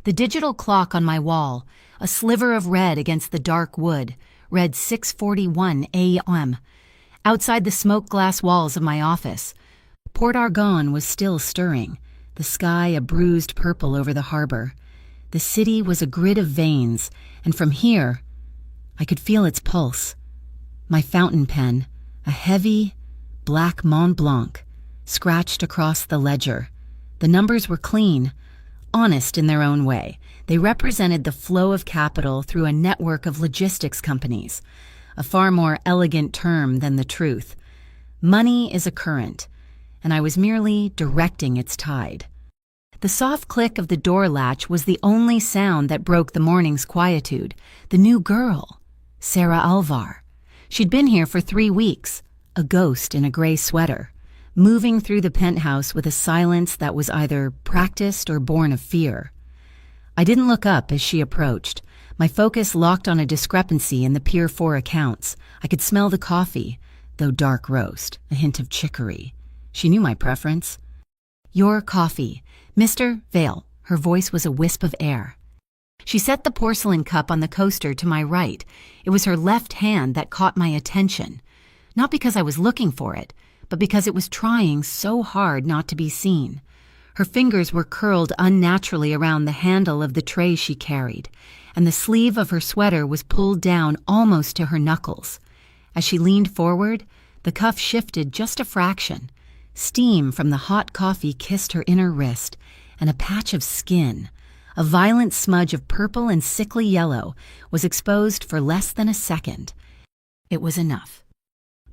The digital clock on my wall, a sliver of red against the dark wood, read 6:41 a.m. Outside the smoke glass walls of my office, Port Argonne was still stirring, the sky a bruised purple over the harbor. The city was a grid of veins, and from here, I could feel its pulse. My fountain pen, a heavy, black Mont Blanc, scratched across the ledger. The numbers were clean, honest in their own way. They represented the flow of capital through a network of logistics companies, a far more elegant term than the truth. Money is a current, and I was merely directing its tide. The soft click of the door latch was the only sound that broke the morning's quietude. The new girl, Sarah Alvar. She'd been here for 3 weeks, a ghost in a gray sweater, moving through the penthouse with a silence that was either practiced or born of fear. I didn't look up as she approached, my focus locked on a discrepancy in the Pier 4 accounts. I could smell the coffee, though dark roast, a hint of chicory. She knew my preference. "Your coffee, Mr. Vale." Her voice was a wisp of air. She set the porcelain cup on the coaster to my right. It was her left hand that caught my attention, not because I was looking for it, but because it was trying so hard not to be seen. Her fingers were curled unnaturally around the handle of the tray she carried, and the sleeve of her sweater was pulled down almost to her knuckles. As she leaned forward, the cuff shifted just a fraction. Steam from the hot coffee kissed her inner wrist, and a patch of skin, a violent smudge of purple and sickly yellow, was exposed for less than a second. It was enough.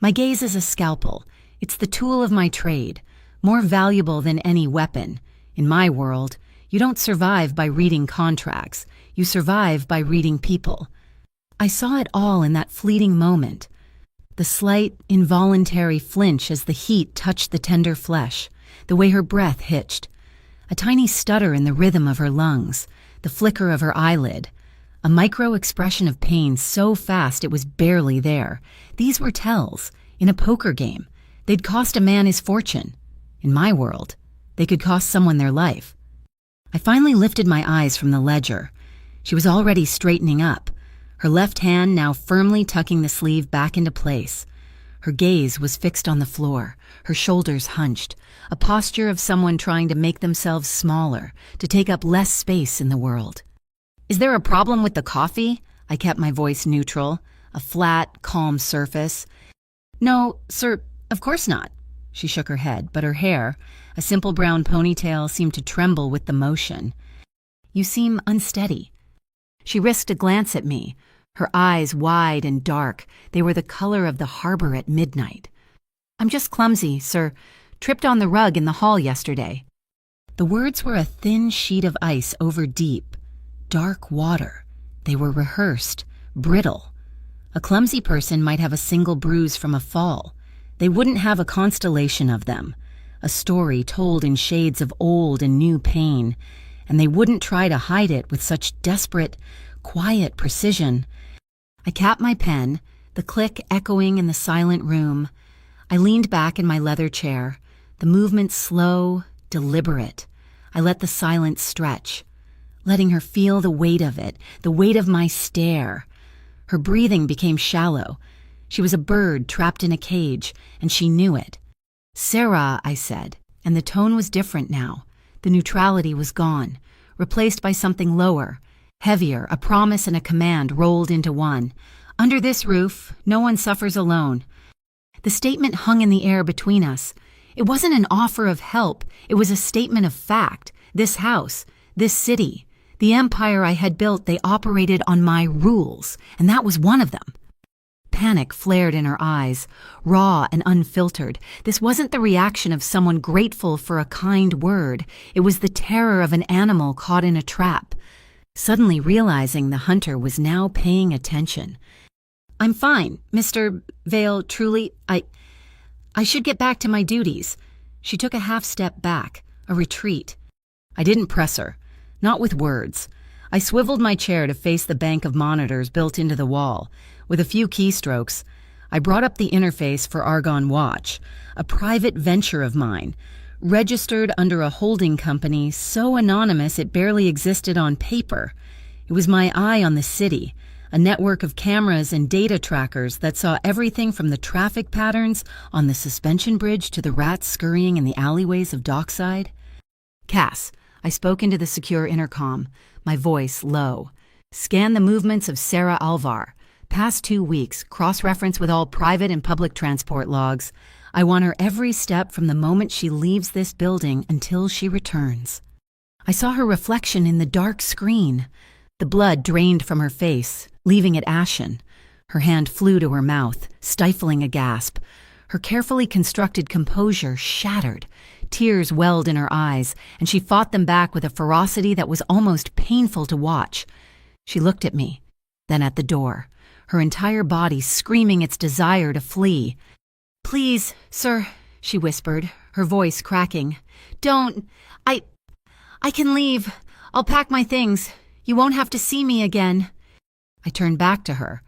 My gaze is a scalpel. It's the tool of my trade, more valuable than any weapon. In my world, you don't survive by reading contracts. You survive by reading people. I saw it all in that fleeting moment. The slight, involuntary flinch as the heat touched the tender flesh, the way her breath hitched, a tiny stutter in the rhythm of her lungs, the flicker of her eyelid, a micro-expression of pain so fast it was barely there. These were tells. In a poker game, they'd cost a man his fortune. In my world, they could cost someone their life. I finally lifted my eyes from the ledger. She was already straightening up, her left hand now firmly tucking the sleeve back into place. Her gaze was fixed on the floor, her shoulders hunched, a posture of someone trying to make themselves smaller, to take up less space in the world. "Is there a problem with the coffee?" I kept my voice neutral, a flat, calm surface. "No, sir, of course not." She shook her head, but her hair, a simple brown ponytail, seemed to tremble with the motion. "You seem unsteady." She risked a glance at me, her eyes wide and dark. They were the color of the harbor at midnight. "I'm just clumsy, sir. Tripped on the rug in the hall yesterday." The words were a thin sheet of ice over deep, dark water. They were rehearsed, brittle. A clumsy person might have a single bruise from a fall. They wouldn't have a constellation of them, a story told in shades of old and new pain, and they wouldn't try to hide it with such desperate, quiet precision. I capped my pen, the click echoing in the silent room. I leaned back in my leather chair, the movement slow, deliberate. I let the silence stretch, letting her feel the weight of it, the weight of my stare. Her breathing became shallow. She was a bird trapped in a cage, and she knew it. "Sarah," I said, and the tone was different now. The neutrality was gone, replaced by something lower, heavier, a promise and a command rolled into one. "Under this roof, no one suffers alone." The statement hung in the air between us. It wasn't an offer of help. It was a statement of fact. This house, this city, the empire I had built, they operated on my rules, and that was one of them. Panic flared in her eyes, raw and unfiltered. This wasn't the reaction of someone grateful for a kind word. It was the terror of an animal caught in a trap. Suddenly realizing the hunter was now paying attention. "I'm fine, Mr. Vale, truly, I should get back to my duties." She took a half step back, a retreat. I didn't press her, not with words. I swiveled my chair to face the bank of monitors built into the wall. With a few keystrokes, I brought up the interface for Argonne Watch, a private venture of mine. registered under a holding company so anonymous it barely existed on paper. It was my eye on the city, a network of cameras and data trackers that saw everything from the traffic patterns on the suspension bridge to the rats scurrying in the alleyways of Dockside. Cass, I spoke into the secure intercom, my voice low. Scan the movements of Sarah Alvar. Past 2 weeks, cross-reference with all private and public transport logs. I want her every step from the moment she leaves this building until she returns. I saw her reflection in the dark screen. The blood drained from her face, leaving it ashen. Her hand flew to her mouth, stifling a gasp. Her carefully constructed composure shattered. Tears welled in her eyes, and she fought them back with a ferocity that was almost painful to watch. She looked at me, then at the door, her entire body screaming its desire to flee. "Please, sir," she whispered, her voice cracking. "Don't. I can leave. I'll pack my things. You won't have to see me again." I turned back to her.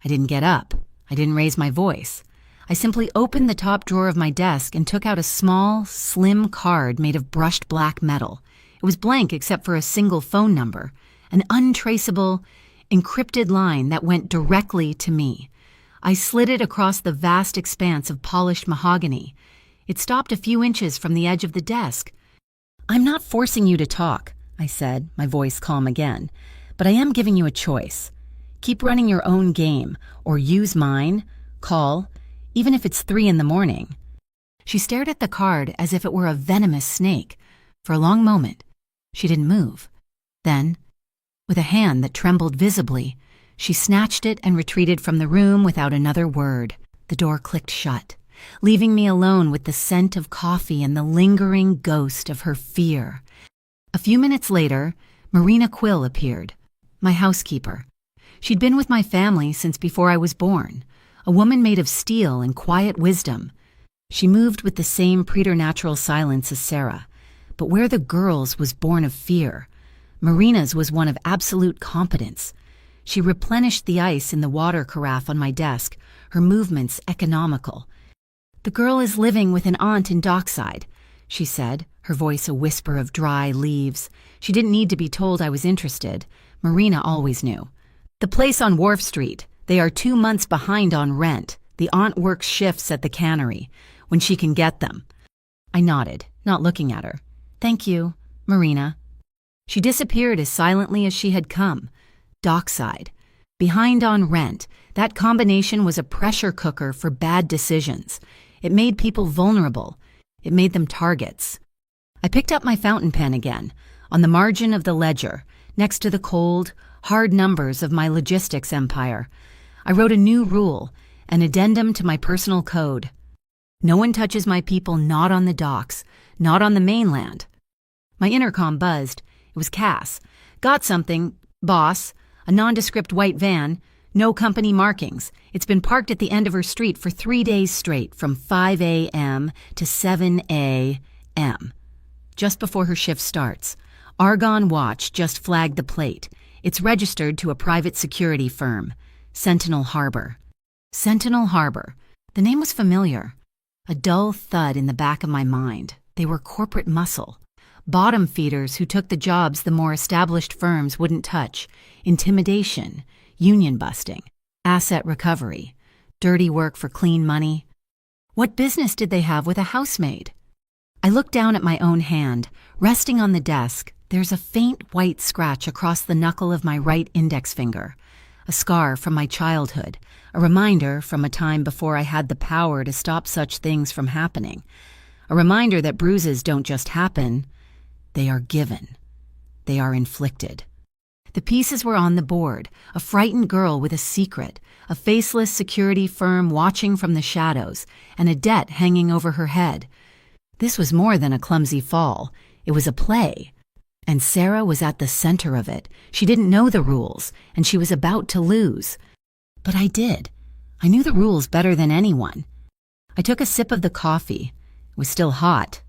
I didn't get up. I didn't raise my voice. I simply opened the top drawer of my desk and took out a small, slim card made of brushed black metal. It was blank except for a single phone number, an untraceable, encrypted line that went directly to me. I slid it across the vast expanse of polished mahogany. It stopped a few inches from the edge of the desk. "I'm not forcing you to talk," I said, my voice calm again, "but I am giving you a choice. Keep running your own game, or use mine, call, even if it's 3 a.m. She stared at the card as if it were a venomous snake. For a long moment, she didn't move. Then, with a hand that trembled visibly, she snatched it and retreated from the room without another word. The door clicked shut, leaving me alone with the scent of coffee and the lingering ghost of her fear. A few minutes later, Marina Quill appeared, my housekeeper. She'd been with my family since before I was born, a woman made of steel and quiet wisdom. She moved with the same preternatural silence as Sarah, but where the girl's was born of fear, Marina's was one of absolute competence. She replenished the ice in the water carafe on my desk, her movements economical. "The girl is living with an aunt in Dockside," she said, her voice a whisper of dry leaves. She didn't need to be told I was interested. Marina always knew. "The place on Wharf Street. They are 2 months behind on rent. The aunt works shifts at the cannery, when she can get them." I nodded, not looking at her. "Thank you, Marina." She disappeared as silently as she had come. Dockside. Behind on rent. That combination was a pressure cooker for bad decisions. It made people vulnerable. It made them targets. I picked up my fountain pen again, on the margin of the ledger, next to the cold, hard numbers of my logistics empire. I wrote a new rule, an addendum to my personal code. No one touches my people not on the docks, not on the mainland. My intercom buzzed. It was Cass. "Got something, boss. A nondescript white van. No company markings. It's been parked at the end of her street for 3 days straight, from 5 a.m. to 7 a.m. Just before her shift starts. Argonne Watch just flagged the plate. It's registered to a private security firm. Sentinel Harbor." Sentinel Harbor. The name was familiar. A dull thud in the back of my mind. They were corporate muscle. Bottom feeders who took the jobs the more established firms wouldn't touch. Intimidation, union busting, asset recovery, dirty work for clean money. What business did they have with a housemaid? I looked down at my own hand. Resting on the desk, there's a faint white scratch across the knuckle of my right index finger. A scar from my childhood, a reminder from a time before I had the power to stop such things from happening. A reminder that bruises don't just happen, they are given. They are inflicted. The pieces were on the board, a frightened girl with a secret, a faceless security firm watching from the shadows, and a debt hanging over her head. This was more than a clumsy fall. It was a play. And Sarah was at the center of it. She didn't know the rules, and she was about to lose. But I did. I knew the rules better than anyone. I took a sip of the coffee. It was still hot.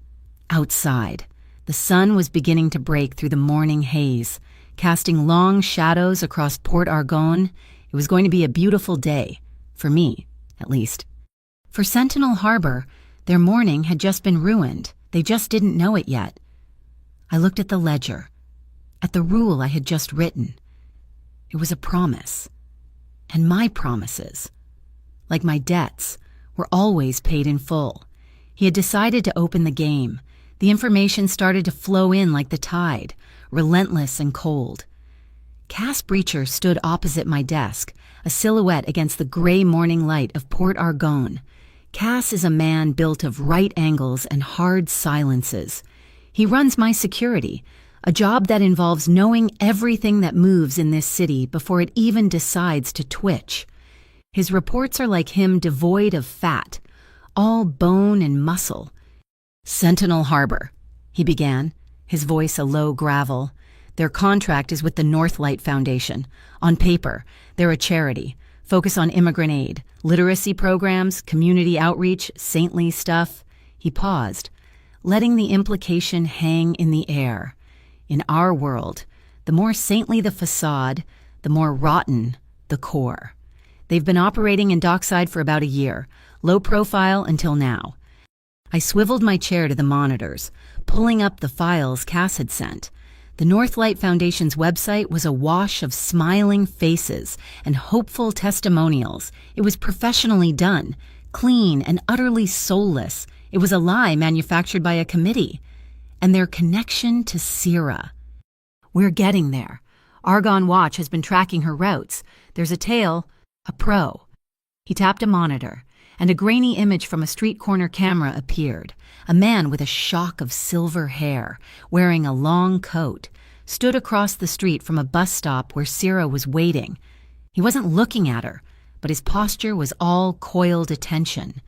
Outside. The sun was beginning to break through the morning haze, casting long shadows across Port Argonne. It was going to be a beautiful day. For me, at least. For Sentinel Harbor, their morning had just been ruined. They just didn't know it yet. I looked at the ledger, at the rule I had just written. It was a promise. And my promises, like my debts, were always paid in full. He had decided to open the game. The information started to flow in like the tide, relentless and cold. Cass Breacher stood opposite my desk, a silhouette against the gray morning light of Port Argonne. Cass is a man built of right angles and hard silences. He runs my security, a job that involves knowing everything that moves in this city before it even decides to twitch. His reports are like him, devoid of fat, all bone and muscle. "Sentinel Harbor," he began, his voice a low gravel. "Their contract is with the Northlight Foundation. On paper, they're a charity. Focus on immigrant aid, literacy programs, community outreach, saintly stuff." He paused, letting the implication hang in the air. In our world, the more saintly the facade, the more rotten the core. They've been operating in Dockside for about a year, low profile until now. I swiveled my chair to the monitors, pulling up the files Cass had sent. The Northlight Foundation's website was awash of smiling faces and hopeful testimonials. It was professionally done, clean and utterly soulless. It was a lie manufactured by a committee. And their connection to Sierra. "We're getting there. Argonne Watch has been tracking her routes. There's a tail, a pro." He tapped a monitor, and a grainy image from a street corner camera appeared. A man with a shock of silver hair, wearing a long coat, stood across the street from a bus stop where Sierra was waiting. He wasn't looking at her, but his posture was all coiled attention.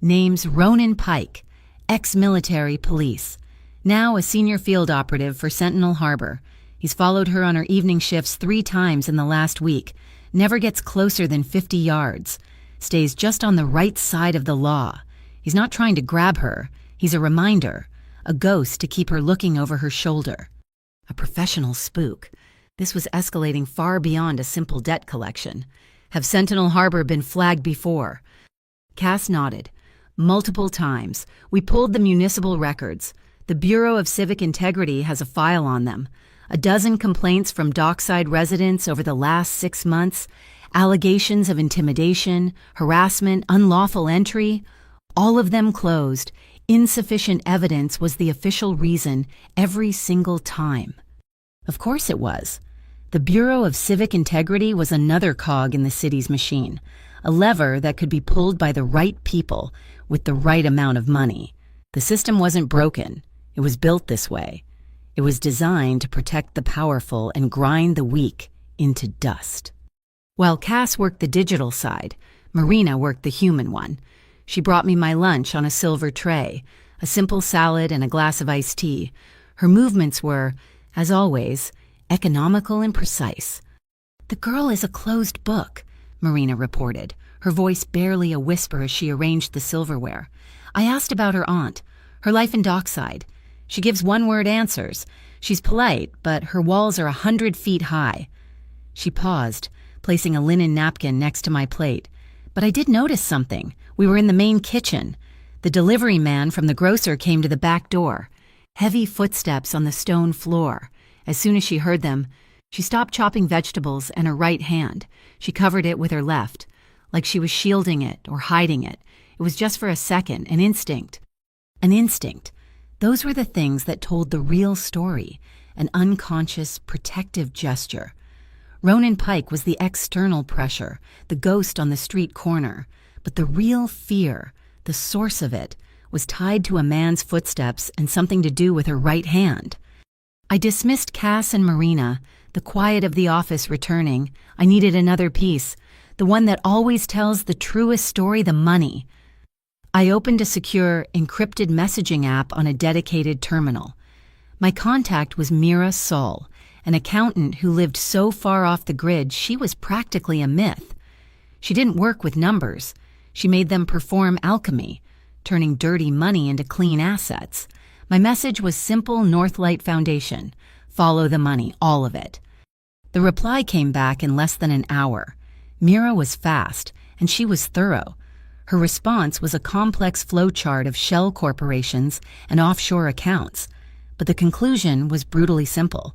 Name's Ronan Pike, ex-military police, now a senior field operative for Sentinel Harbor. He's followed her on her evening shifts 3 times in the last week, never gets closer than 50 yards, stays just on the right side of the law. He's not trying to grab her. He's a reminder, a ghost to keep her looking over her shoulder. A professional spook. This was escalating far beyond a simple debt collection. Have Sentinel Harbor been flagged before? Cass nodded. Multiple times. We pulled the municipal records. The Bureau of Civic Integrity has a file on them. 12 complaints from Dockside residents over the last 6 months. Allegations of intimidation, harassment, unlawful entry. All of them closed. Insufficient evidence was the official reason every single time. Of course it was. The Bureau of Civic Integrity was another cog in the city's machine, a lever that could be pulled by the right people with the right amount of money. The system wasn't broken. It was built this way. It was designed to protect the powerful and grind the weak into dust. While Cass worked the digital side, Marina worked the human one. She brought me my lunch on a silver tray, a simple salad and a glass of iced tea. Her movements were, as always, economical and precise. "The girl is a closed book," Marina reported, her voice barely a whisper as she arranged the silverware. "I asked about her aunt, her life in Dockside. She gives one-word answers. She's polite, but her walls are 100 feet high." She paused, placing a linen napkin next to my plate. But I did notice something. We were in the main kitchen. The delivery man from the grocer came to the back door. Heavy footsteps on the stone floor. As soon as she heard them, she stopped chopping vegetables and her right hand. She covered it with her left, like she was shielding it or hiding it. It was just for a second, an instinct. An instinct. Those were the things that told the real story, an unconscious, protective gesture. Ronan Pike was the external pressure, the ghost on the street corner, but the real fear, the source of it, was tied to a man's footsteps and something to do with her right hand. I dismissed Cass and Marina, the quiet of the office returning. I needed another piece, the one that always tells the truest story, the money. I opened a secure, encrypted messaging app on a dedicated terminal. My contact was Mira Saul, an accountant who lived so far off the grid she was practically a myth. She didn't work with numbers. She made them perform alchemy, turning dirty money into clean assets. My message was simple: Northlight Foundation. Follow the money, all of it. The reply came back in less than an hour. Mira was fast, and she was thorough. Her response was a complex flowchart of shell corporations and offshore accounts, but the conclusion was brutally simple.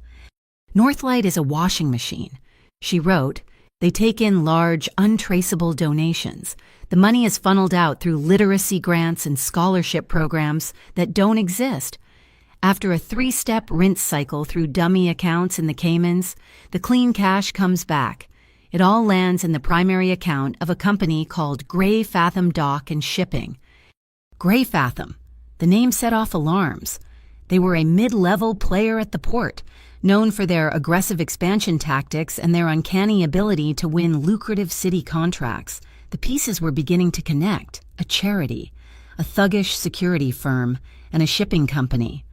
Northlight is a washing machine. She wrote, they take in large, untraceable donations. The money is funneled out through literacy grants and scholarship programs that don't exist. After a 3-step rinse cycle through dummy accounts in the Caymans, the clean cash comes back. It all lands in the primary account of a company called Grey Fathom Dock and Shipping. Grey Fathom. The name set off alarms. They were a mid-level player at the port, known for their aggressive expansion tactics and their uncanny ability to win lucrative city contracts. The pieces were beginning to connect: a charity, a thuggish security firm, and a shipping company,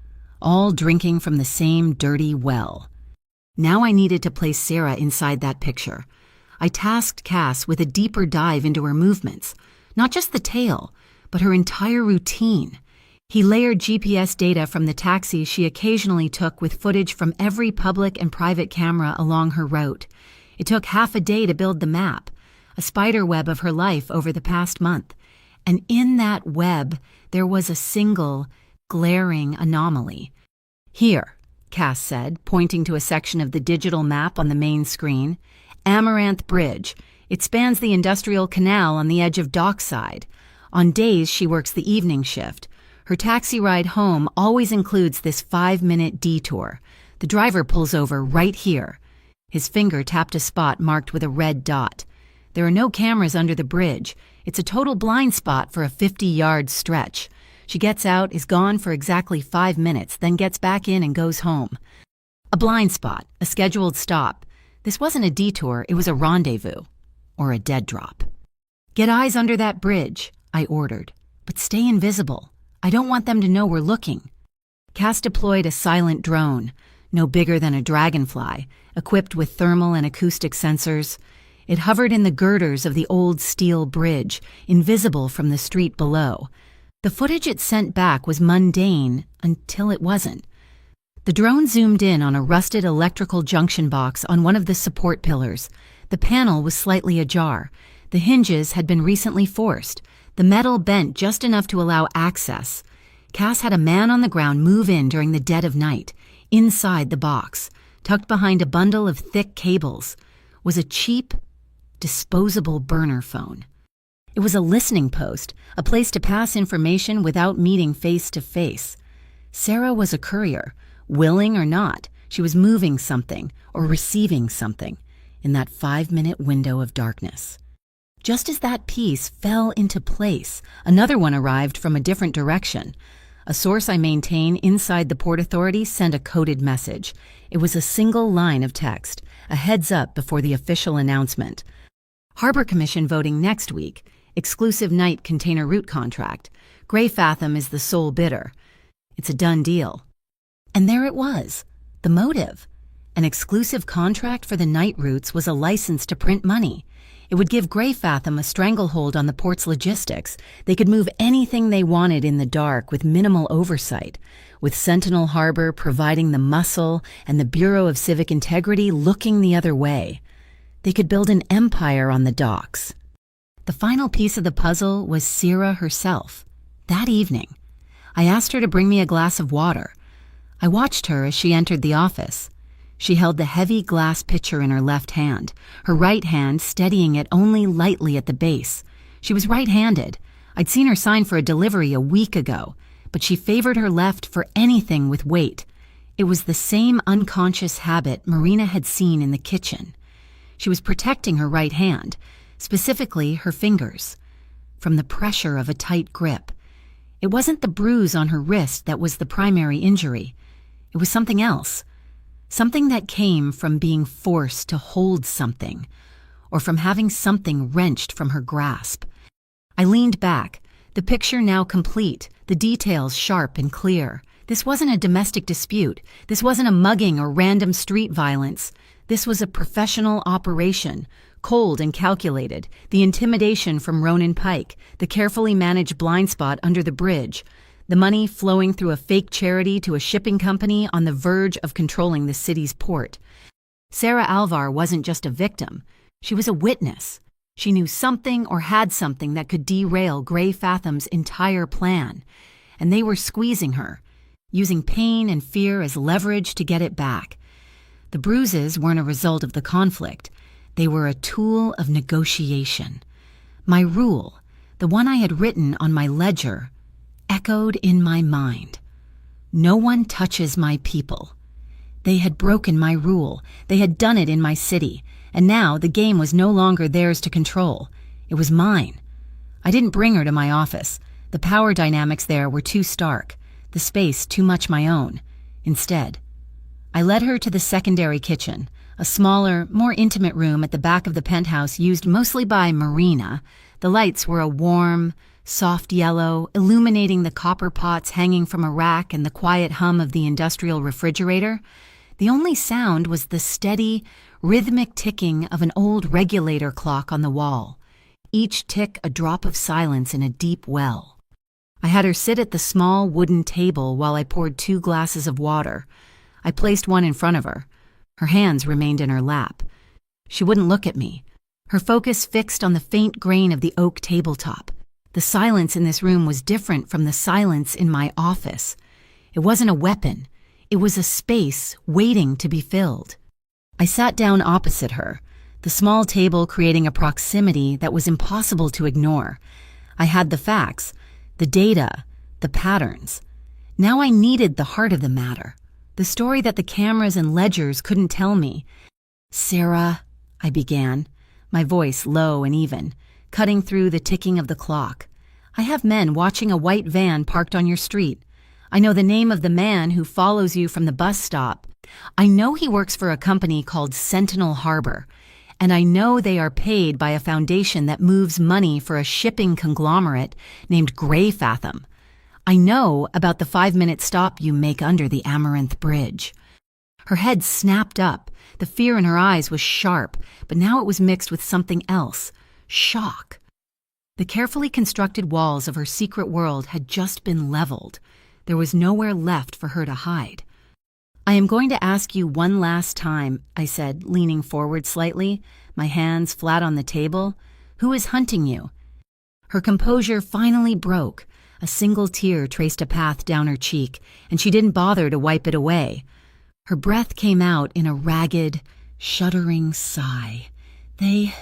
all drinking from the same dirty well. Now I needed to place Sarah inside that picture. I tasked Cass with a deeper dive into her movements, not just the tail, but her entire routine. He layered GPS data from the taxi she occasionally took with footage from every public and private camera along her route. It took half a day to build the map, a spiderweb of her life over the past month. And in that web, there was a single, glaring anomaly. Here, Cass said, pointing to a section of the digital map on the main screen. Amaranth Bridge. It spans the industrial canal on the edge of Dockside. On days she works the evening shift. Her taxi ride home always includes this 5-minute detour. The driver pulls over right here. His finger tapped a spot marked with a red dot. There are no cameras under the bridge. It's a total blind spot for a 50-yard stretch. She gets out, is gone for exactly 5 minutes, then gets back in and goes home. A blind spot, a scheduled stop. This wasn't a detour, it was a rendezvous. Or a dead drop. Get eyes under that bridge, I ordered. But stay invisible. I don't want them to know we're looking. Cass deployed a silent drone, no bigger than a dragonfly, equipped with thermal and acoustic sensors. It hovered in the girders of the old steel bridge, invisible from the street below. The footage it sent back was mundane until it wasn't. The drone zoomed in on a rusted electrical junction box on one of the support pillars. The panel was slightly ajar. The hinges had been recently forced. The metal bent just enough to allow access. Cass had a man on the ground move in during the dead of night. Inside the box, tucked behind a bundle of thick cables, was a cheap, disposable burner phone. It was a listening post, a place to pass information without meeting face to face. Sarah was a courier. Willing or not, she was moving something or receiving something in that 5-minute window of darkness. Just as that piece fell into place, another one arrived from a different direction. A source I maintain inside the Port Authority sent a coded message. It was a single line of text, a heads up before the official announcement. Harbor Commission voting next week. Exclusive night container route contract. Grey Fathom is the sole bidder. It's a done deal. And there it was, the motive. An exclusive contract for the night routes was a license to print money. It would give Grey Fathom a stranglehold on the port's logistics. They could move anything they wanted in the dark with minimal oversight, with Sentinel Harbor providing the muscle and the Bureau of Civic Integrity looking the other way. They could build an empire on the docks. The final piece of the puzzle was Sarah herself. That evening, I asked her to bring me a glass of water. I watched her as she entered the office. She held the heavy glass pitcher in her left hand, her right hand steadying it only lightly at the base. She was right-handed. I'd seen her sign for a delivery a week ago, but she favored her left for anything with weight. It was the same unconscious habit Marina had seen in the kitchen. She was protecting her right hand, specifically her fingers, from the pressure of a tight grip. It wasn't the bruise on her wrist that was the primary injury. It was something else. Something that came from being forced to hold something, or from having something wrenched from her grasp. I leaned back, the picture now complete, the details sharp and clear. This wasn't a domestic dispute. This wasn't a mugging or random street violence. This was a professional operation, cold and calculated, the intimidation from Ronan Pike, the carefully managed blind spot under the bridge, the money flowing through a fake charity to a shipping company on the verge of controlling the city's port. Sarah Alvar wasn't just a victim. She was a witness. She knew something or had something that could derail Gray Fatham's entire plan, and they were squeezing her, using pain and fear as leverage to get it back. The bruises weren't a result of the conflict. They were a tool of negotiation. My rule, the one I had written on my ledger, echoed in my mind. No one touches my people. They had broken my rule. They had done it in my city. And now the game was no longer theirs to control. It was mine. I didn't bring her to my office. The power dynamics there were too stark, the space too much my own. Instead, I led her to the secondary kitchen, a smaller, more intimate room at the back of the penthouse used mostly by Marina. The lights were a warm, soft yellow, illuminating the copper pots hanging from a rack and the quiet hum of the industrial refrigerator. The only sound was the steady, rhythmic ticking of an old regulator clock on the wall, each tick a drop of silence in a deep well. I had her sit at the small wooden table while I poured 2 glasses of water. I placed one in front of her. Her hands remained in her lap. She wouldn't look at me, her focus fixed on the faint grain of the oak tabletop. The silence in this room was different from the silence in my office. It wasn't a weapon. It was a space waiting to be filled. I sat down opposite her, the small table creating a proximity that was impossible to ignore. I had the facts, the data, the patterns. Now I needed the heart of the matter, the story that the cameras and ledgers couldn't tell me. "Sarah," I began, my voice low and even, cutting through the ticking of the clock. "I have men watching a white van parked on your street. I know the name of the man who follows you from the bus stop. I know he works for a company called Sentinel Harbor, and I know they are paid by a foundation that moves money for a shipping conglomerate named Gray Fatham. I know about the 5-minute stop you make under the Amaranth Bridge." Her head snapped up. The fear in her eyes was sharp, but now it was mixed with something else, shock. The carefully constructed walls of her secret world had just been leveled. There was nowhere left for her to hide. "I am going to ask you one last time," I said, leaning forward slightly, my hands flat on the table. "Who is hunting you?" Her composure finally broke. A single tear traced a path down her cheek, and she didn't bother to wipe it away. Her breath came out in a ragged, shuddering sigh. They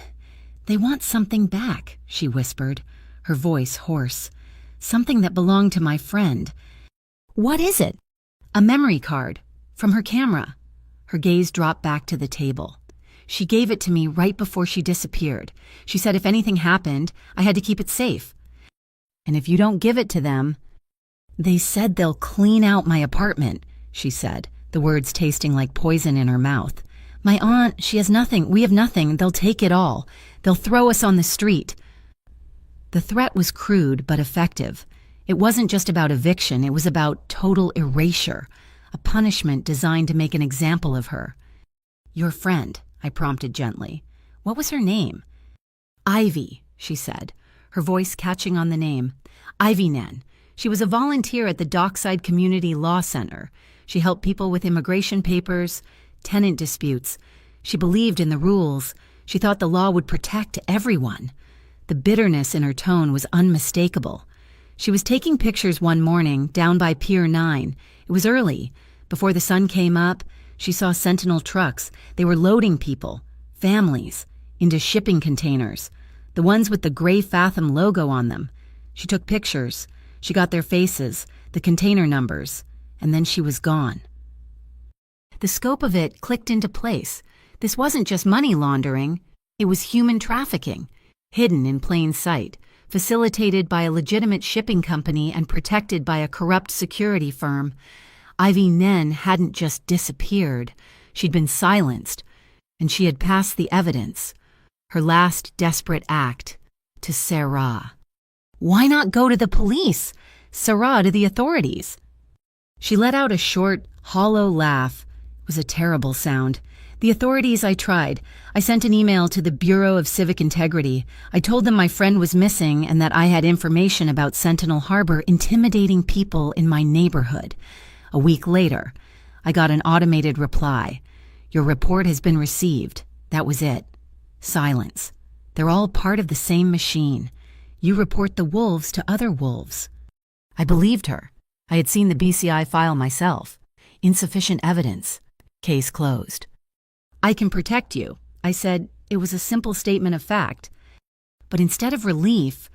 want something back," she whispered, her voice hoarse. "Something that belonged to my friend." "What is it?" "A memory card. From her camera." Her gaze dropped back to the table. "She gave it to me right before she disappeared. She said if anything happened, I had to keep it safe. And if you don't give it to them..." "They said they'll clean out my apartment," she said, the words tasting like poison in her mouth. "My aunt, she has nothing. We have nothing. They'll take it all. They'll throw us on the street." The threat was crude but effective. It wasn't just about eviction, it was about total erasure, a punishment designed to make an example of her. "Your friend," I prompted gently. "What was her name?" "Ivy," she said, her voice catching on the name. "Ivy Nen. She was a volunteer at the Dockside Community Law Center. She helped people with immigration papers, tenant disputes. She believed in the rules. She thought the law would protect everyone." The bitterness in her tone was unmistakable. She was taking pictures one morning down by Pier 9. It was early. Before the sun came up, she saw Sentinel trucks. They were loading people, families, into shipping containers, the ones with the Gray Fatham logo on them. She took pictures. She got their faces, the container numbers, and then she was gone. The scope of it clicked into place. This wasn't just money laundering. It was human trafficking, hidden in plain sight, facilitated by a legitimate shipping company and protected by a corrupt security firm. Ivy Nen hadn't just disappeared. She'd been silenced, and she had passed the evidence, her last desperate act, to Sarah. Why not go to the police? Sarah to the authorities. She let out a short, hollow laugh. It was a terrible sound. "The authorities, I tried. I sent an email to the Bureau of Civic Integrity. I told them my friend was missing and that I had information about Sentinel Harbor intimidating people in my neighborhood. A week later, I got an automated reply. Your report has been received." That was it. Silence. They're all part of the same machine. You report the wolves to other wolves." I believed her. I had seen the BCI file myself. Insufficient evidence. Case closed. "I can protect you," I said. It was a simple statement of fact. But instead of relief,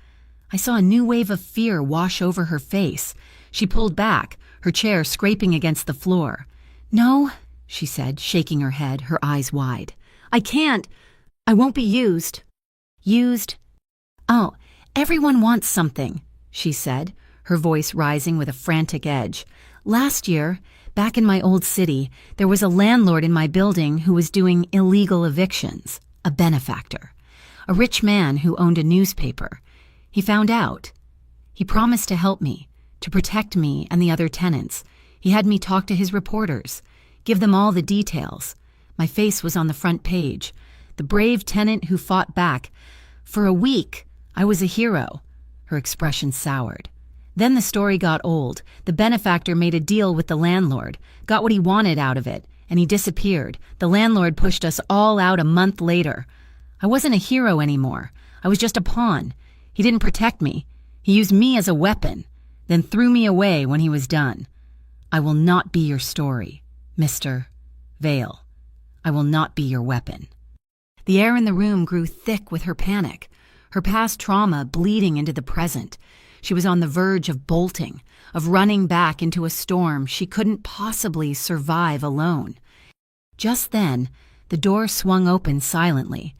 I saw a new wave of fear wash over her face. She pulled back, her chair scraping against the floor. "No," she said, shaking her head, her eyes wide. "I can't. I won't be used." "Used? Oh, everyone wants something," she said, her voice rising with a frantic edge. "Last year, back in my old city, there was a landlord in my building who was doing illegal evictions, a benefactor, a rich man who owned a newspaper. He found out. He promised to help me, to protect me and the other tenants. He had me talk to his reporters, give them all the details. My face was on the front page. The brave tenant who fought back. For a week, I was a hero." Her expression soured. "Then the story got old. The benefactor made a deal with the landlord, got what he wanted out of it, and he disappeared. The landlord pushed us all out a month later. I wasn't a hero anymore. I was just a pawn. He didn't protect me. He used me as a weapon, then threw me away when he was done. I will not be your story, Mr. Vale. I will not be your weapon." The air in the room grew thick with her panic, her past trauma bleeding into the present. She was on the verge of bolting, of running back into a storm she couldn't possibly survive alone. Just then, the door swung open silently.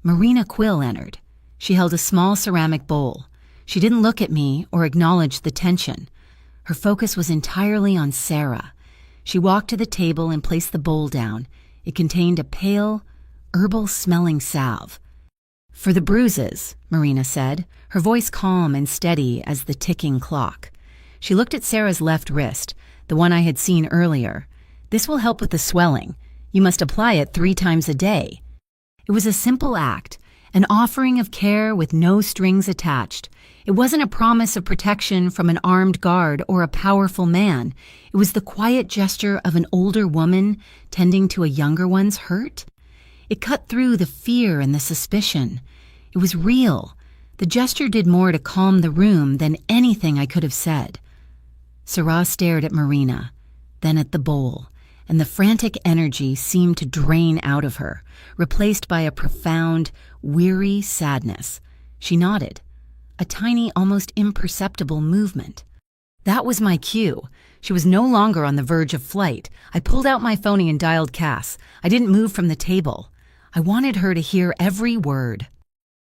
Marina Quill entered. She held a small ceramic bowl. She didn't look at me or acknowledge the tension. Her focus was entirely on Sarah. She walked to the table and placed the bowl down. It contained a pale, herbal-smelling salve. "For the bruises," Marina said, her voice calm and steady as the ticking clock. She looked at Sarah's left wrist, the one I had seen earlier. "This will help with the swelling. You must apply it 3 times a day." It was a simple act, an offering of care with no strings attached. It wasn't a promise of protection from an armed guard or a powerful man. It was the quiet gesture of an older woman tending to a younger one's hurt. It cut through the fear and the suspicion. It was real. The gesture did more to calm the room than anything I could have said. Sarah stared at Marina, then at the bowl, and the frantic energy seemed to drain out of her, replaced by a profound, weary sadness. She nodded, a tiny, almost imperceptible movement. That was my cue. She was no longer on the verge of flight. I pulled out my phone and dialed Cass. I didn't move from the table. I wanted her to hear every word.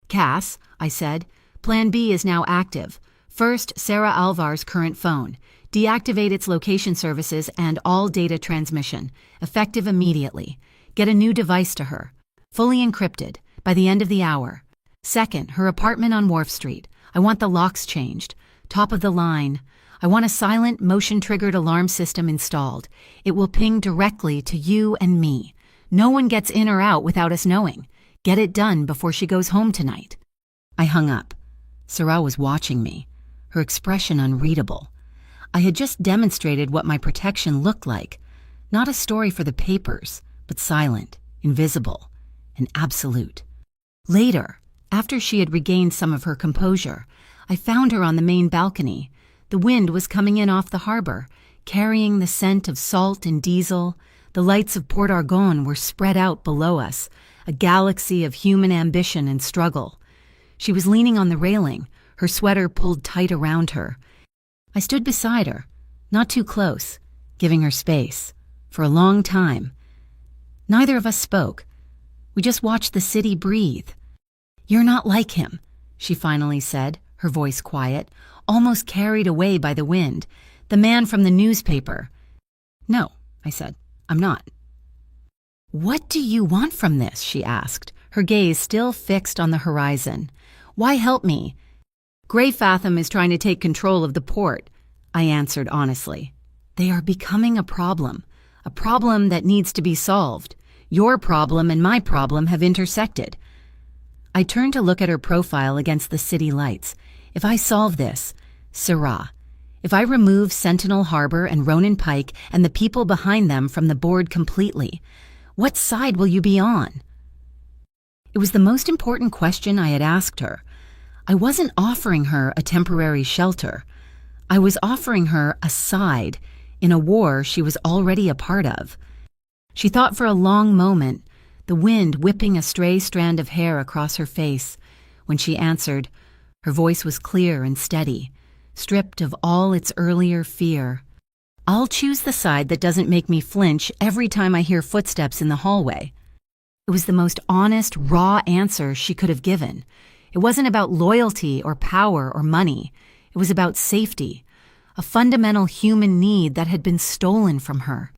"Cass," I said, "Plan B is now active. First, Sarah Alvar's current phone. Deactivate its location services and all data transmission. Effective immediately. Get a new device to her. Fully encrypted, by the end of the hour. Second, her apartment on Wharf Street. I want the locks changed. Top of the line. I want a silent, motion-triggered alarm system installed. It will ping directly to you and me. No one gets in or out without us knowing. Get it done before she goes home tonight." I hung up. Sarah was watching me, her expression unreadable. I had just demonstrated what my protection looked like. Not a story for the papers, but silent, invisible, and absolute. Later, after she had regained some of her composure, I found her on the main balcony. The wind was coming in off the harbor, carrying the scent of salt and diesel. The lights of Port Argonne were spread out below us, a galaxy of human ambition and struggle. She was leaning on the railing, her sweater pulled tight around her. I stood beside her, not too close, giving her space, for a long time. Neither of us spoke. We just watched the city breathe. "You're not like him," she finally said, her voice quiet, almost carried away by the wind. "The man from the newspaper." "No," I said, "I'm not." "What do you want from this?" she asked, her gaze still fixed on the horizon. "Why help me?" "Grey Fathom is trying to take control of the port," I answered honestly. "They are becoming a problem that needs to be solved. Your problem and my problem have intersected." I turned to look at her profile against the city lights. If I solve this, Sarah, if I remove Sentinel Harbor and Ronan Pike and the people behind them from the board completely, what side will you be on? It was the most important question I had asked her. I wasn't offering her a temporary shelter. I was offering her a side in a war she was already a part of. She thought for a long moment, the wind whipping a stray strand of hair across her face. When she answered, her voice was clear and steady, stripped of all its earlier fear. I'll choose the side that doesn't make me flinch every time I hear footsteps in the hallway. It was the most honest, raw answer she could have given. It wasn't about loyalty or power or money. It was about safety, a fundamental human need that had been stolen from her.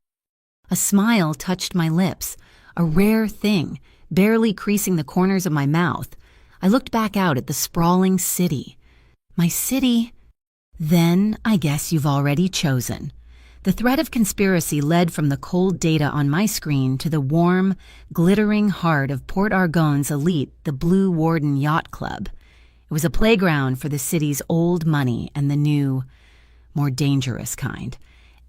A smile touched my lips, a rare thing, barely creasing the corners of my mouth. I looked back out at the sprawling city. My city? Then I guess you've already chosen. The thread of conspiracy led from the cold data on my screen to the warm, glittering heart of Port Argonne's elite, the Blue Warden Yacht Club. It was a playground for the city's old money and the new, more dangerous kind.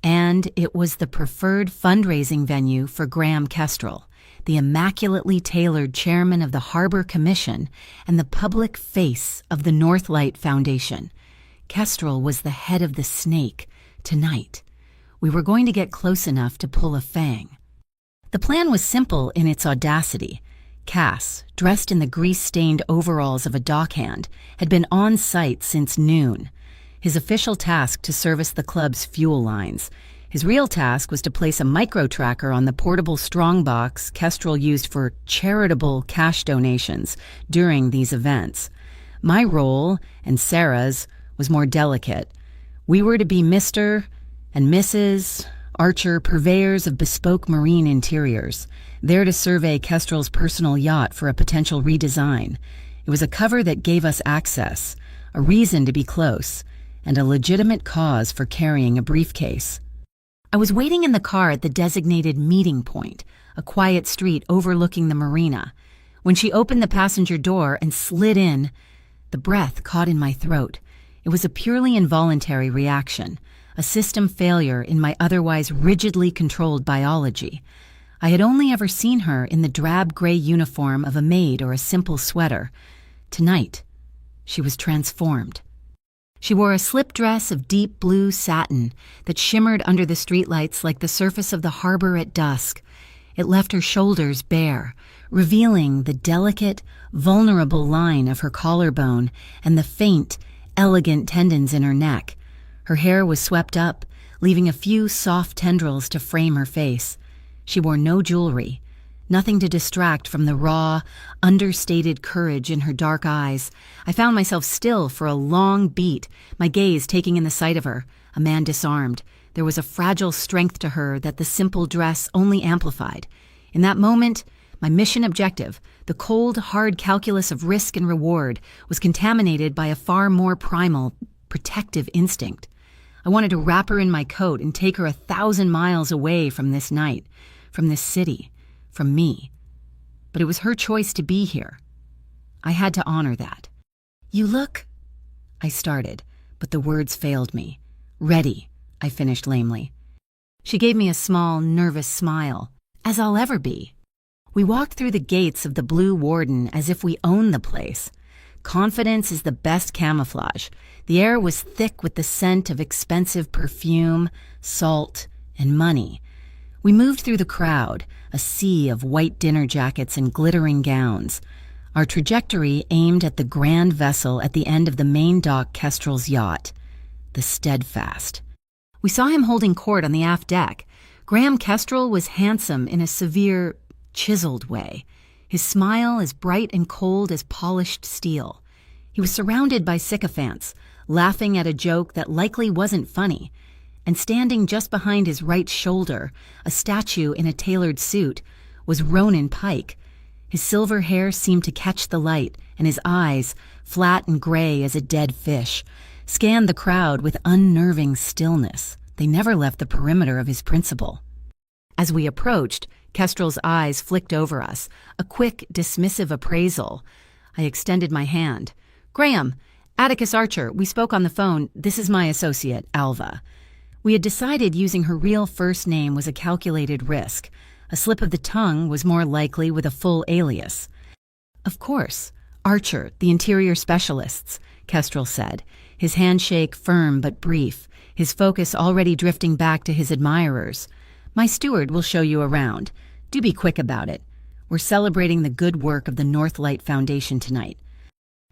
And it was the preferred fundraising venue for Graham Kestrel, the immaculately tailored chairman of the Harbor Commission and the public face of the Northlight Foundation. Kestrel was the head of the snake. Tonight, we were going to get close enough to pull a fang. The plan was simple in its audacity. Cass, dressed in the grease-stained overalls of a dockhand, had been on site since noon. His official task to service the club's fuel lines. His real task was to place a micro-tracker on the portable strongbox Kestrel used for charitable cash donations during these events. My role, and Sarah's, was more delicate. We were to be Mr. and Mrs. Archer, purveyors of bespoke marine interiors, there to survey Kestrel's personal yacht for a potential redesign. It was a cover that gave us access, a reason to be close, and a legitimate cause for carrying a briefcase. I was waiting in the car at the designated meeting point, a quiet street overlooking the marina. When she opened the passenger door and slid in, the breath caught in my throat. It was a purely involuntary reaction, a system failure in my otherwise rigidly controlled biology. I had only ever seen her in the drab gray uniform of a maid or a simple sweater. Tonight, she was transformed. She wore a slip dress of deep blue satin that shimmered under the streetlights like the surface of the harbor at dusk. It left her shoulders bare, revealing the delicate, vulnerable line of her collarbone and the faint, elegant tendons in her neck. Her hair was swept up, leaving a few soft tendrils to frame her face. She wore no jewelry, nothing to distract from the raw, understated courage in her dark eyes. I found myself still for a long beat, my gaze taking in the sight of her, a man disarmed. There was a fragile strength to her that the simple dress only amplified. In that moment, my mission objective, the cold, hard calculus of risk and reward, was contaminated by a far more primal, protective instinct. I wanted to wrap her in my coat and take her 1,000 miles away from this night, from this city, from me. But it was her choice to be here. I had to honor that. "You look," I started, but the words failed me. "Ready," I finished lamely. She gave me a small, nervous smile, as I'll ever be. We walked through the gates of the Blue Warden as if we owned the place. Confidence is the best camouflage. The air was thick with the scent of expensive perfume, salt, and money. We moved through the crowd, a sea of white dinner jackets and glittering gowns. Our trajectory aimed at the grand vessel at the end of the main dock Kestrel's yacht, the Steadfast. We saw him holding court on the aft deck. Graham Kestrel was handsome in a severe, chiseled way, his smile as bright and cold as polished steel. He was surrounded by sycophants, laughing at a joke that likely wasn't funny, and standing just behind his right shoulder, a statue in a tailored suit, was Ronan Pike. His silver hair seemed to catch the light, and his eyes, flat and gray as a dead fish, scanned the crowd with unnerving stillness. They never left the perimeter of his principal. As we approached, Kestrel's eyes flicked over us, a quick, dismissive appraisal. I extended my hand. "Graham, Atticus Archer, we spoke on the phone. This is my associate, Alva." We had decided using her real first name was a calculated risk. A slip of the tongue was more likely with a full alias. Of course. Archer, the interior specialists, Kestrel said, his handshake firm but brief, his focus already drifting back to his admirers. My steward will show you around. Do be quick about it. We're celebrating the good work of the Northlight Foundation tonight.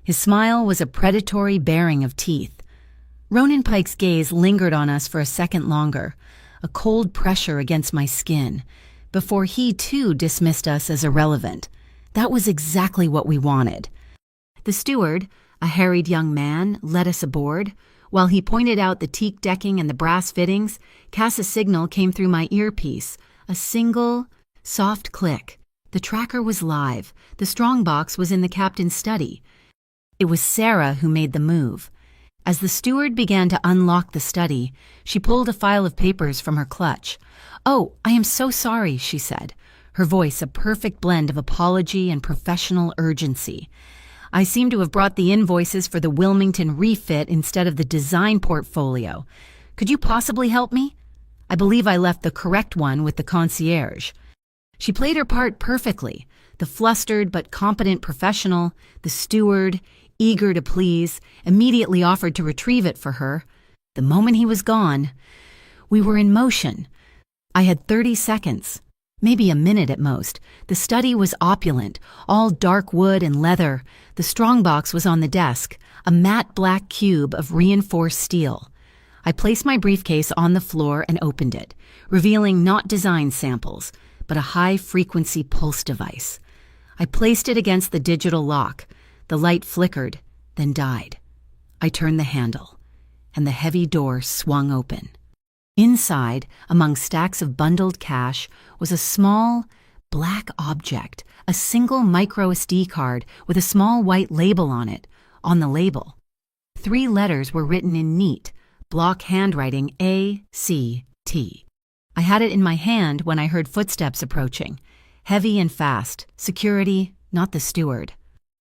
His smile was a predatory baring of teeth. Ronan Pike's gaze lingered on us for a second longer, a cold pressure against my skin, before he too dismissed us as irrelevant. That was exactly what we wanted. The steward, a harried young man, led us aboard. While he pointed out the teak decking and the brass fittings, Cass's signal came through my earpiece, a single, soft click. The tracker was live. The strongbox was in the captain's study. It was Sarah who made the move. As the steward began to unlock the study, she pulled a file of papers from her clutch. "Oh, I am so sorry," she said, her voice a perfect blend of apology and professional urgency. "I seem to have brought the invoices for the Wilmington refit instead of the design portfolio. Could you possibly help me? I believe I left the correct one with the concierge." She played her part perfectly, the flustered but competent professional, the steward, eager to please, immediately offered to retrieve it for her. The moment he was gone, we were in motion. I had 30 seconds, maybe a minute at most. The study was opulent, all dark wood and leather. The strongbox was on the desk, a matte black cube of reinforced steel. I placed my briefcase on the floor and opened it, revealing not design samples, but a high-frequency pulse device. I placed it against the digital lock. The light flickered, then died. I turned the handle, and the heavy door swung open. Inside, among stacks of bundled cash, was a small, black object, a single micro SD card with a small white label on it. On the label, 3 letters were written in neat, block handwriting, ACT. I had it in my hand when I heard footsteps approaching, heavy and fast, security, not the steward.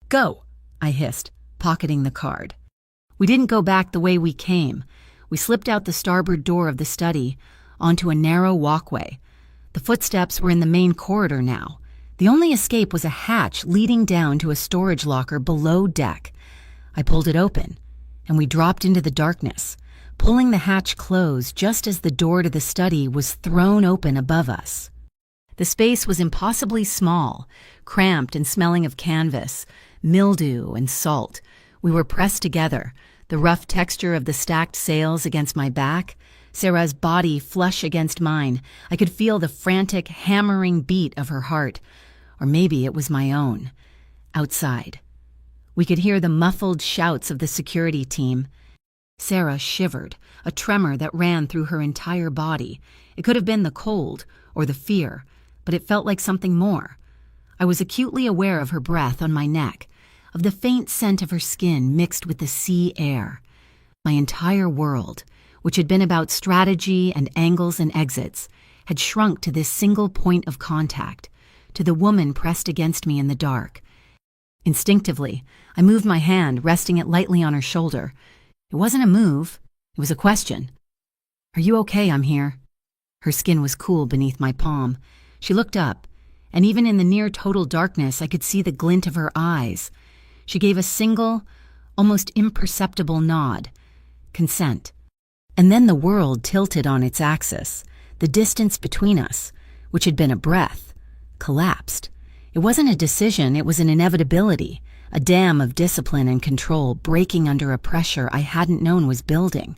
"Go," I hissed, pocketing the card. We didn't go back the way we came. We slipped out the starboard door of the study, onto a narrow walkway. The footsteps were in the main corridor now. The only escape was a hatch leading down to a storage locker below deck. I pulled it open, and we dropped into the darkness, pulling the hatch closed just as the door to the study was thrown open above us. The space was impossibly small, cramped and smelling of canvas, mildew and salt. We were pressed together, the rough texture of the stacked sails against my back, Sarah's body flush against mine. I could feel the frantic, hammering beat of her heart. Or maybe it was my own. Outside, we could hear the muffled shouts of the security team. Sarah shivered, a tremor that ran through her entire body. It could have been the cold or the fear, but it felt like something more. I was acutely aware of her breath on my neck, of the faint scent of her skin mixed with the sea air. My entire world, which had been about strategy and angles and exits, had shrunk to this single point of contact, to the woman pressed against me in the dark. Instinctively, I moved my hand, resting it lightly on her shoulder. It wasn't a move, it was a question. "Are you okay? I'm here." Her skin was cool beneath my palm. She looked up, and even in the near-total darkness I could see the glint of her eyes. She gave a single, almost imperceptible nod. Consent. And then the world tilted on its axis. The distance between us, which had been a breath, collapsed. It wasn't a decision, it was an inevitability. A dam of discipline and control breaking under a pressure I hadn't known was building.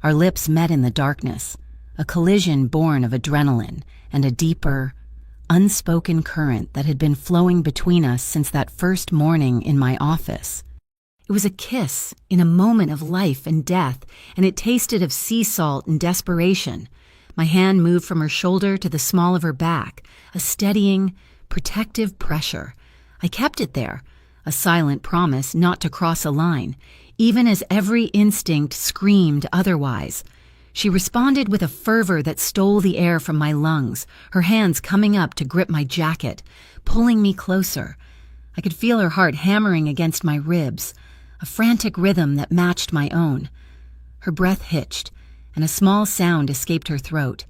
Our lips met in the darkness, a collision born of adrenaline and a deeper, unspoken current that had been flowing between us since that first morning in my office. It was a kiss in a moment of life and death, and it tasted of sea salt and desperation. My hand moved from her shoulder to the small of her back, a steadying, protective pressure. I kept it there, a silent promise not to cross a line, even as every instinct screamed otherwise. She responded with a fervor that stole the air from my lungs, her hands coming up to grip my jacket, pulling me closer. I could feel her heart hammering against my ribs, a frantic rhythm that matched my own. Her breath hitched, and a small sound escaped her throat.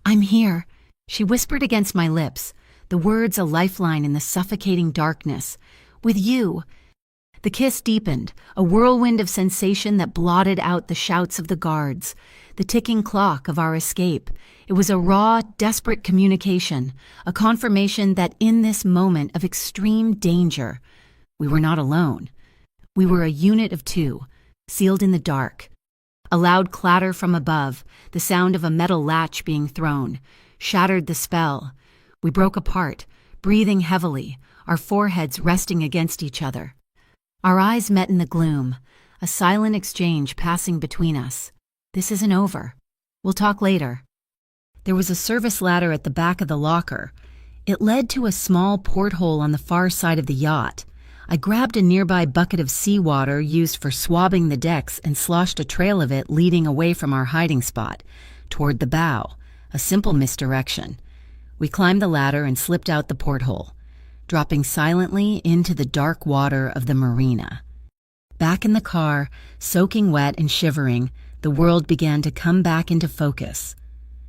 "I'm here," she whispered against my lips, the words a lifeline in the suffocating darkness. With you. The kiss deepened, a whirlwind of sensation that blotted out the shouts of the guards, the ticking clock of our escape. It was a raw, desperate communication, a confirmation that in this moment of extreme danger, we were not alone. We were a unit of two, sealed in the dark. A loud clatter from above, the sound of a metal latch being thrown, shattered the spell. We broke apart, breathing heavily, our foreheads resting against each other. Our eyes met in the gloom, a silent exchange passing between us. This isn't over. We'll talk later. There was a service ladder at the back of the locker. It led to a small porthole on the far side of the yacht. I grabbed a nearby bucket of seawater used for swabbing the decks and sloshed a trail of it leading away from our hiding spot, toward the bow, a simple misdirection. We climbed the ladder and slipped out the porthole, dropping silently into the dark water of the marina. Back in the car, soaking wet and shivering, the world began to come back into focus.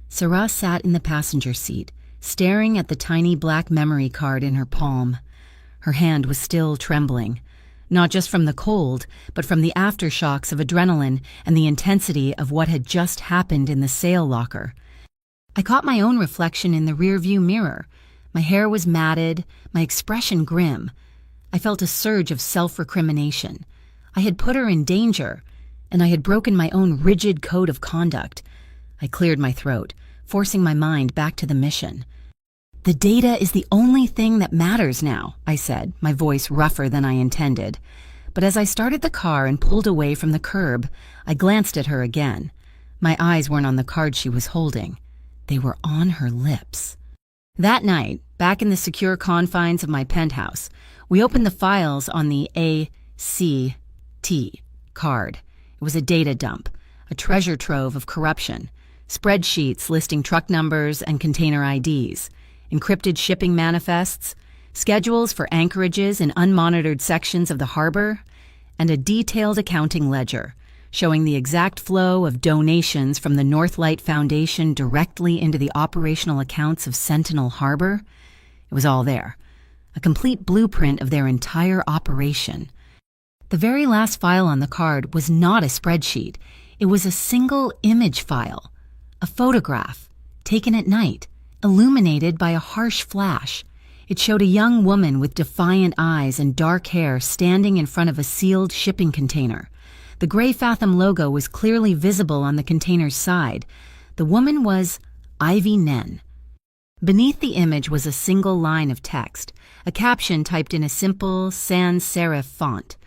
Sarah sat in the passenger seat, staring at the tiny black memory card in her palm. Her hand was still trembling, not just from the cold, but from the aftershocks of adrenaline and the intensity of what had just happened in the sail locker. I caught my own reflection in the rearview mirror. My hair was matted, my expression grim. I felt a surge of self-recrimination. I had put her in danger, and I had broken my own rigid code of conduct. I cleared my throat, forcing my mind back to the mission. "The data is the only thing that matters now," I said, my voice rougher than I intended. But as I started the car and pulled away from the curb, I glanced at her again. My eyes weren't on the card she was holding. They were on her lips. That night, back in the secure confines of my penthouse, we opened the files on the ACT card. It was a data dump, a treasure trove of corruption, spreadsheets listing truck numbers and container IDs, encrypted shipping manifests, schedules for anchorages in unmonitored sections of the harbor, and a detailed accounting ledger showing the exact flow of donations from the Northlight Foundation directly into the operational accounts of Sentinel Harbor. It was all there, a complete blueprint of their entire operation. The very last file on the card was not a spreadsheet. It was a single image file, a photograph, taken at night, illuminated by a harsh flash. It showed a young woman with defiant eyes and dark hair standing in front of a sealed shipping container. The gray Fathom logo was clearly visible on the container's side. The woman was Ivy Nen. Beneath the image was a single line of text, a caption typed in a simple sans serif font.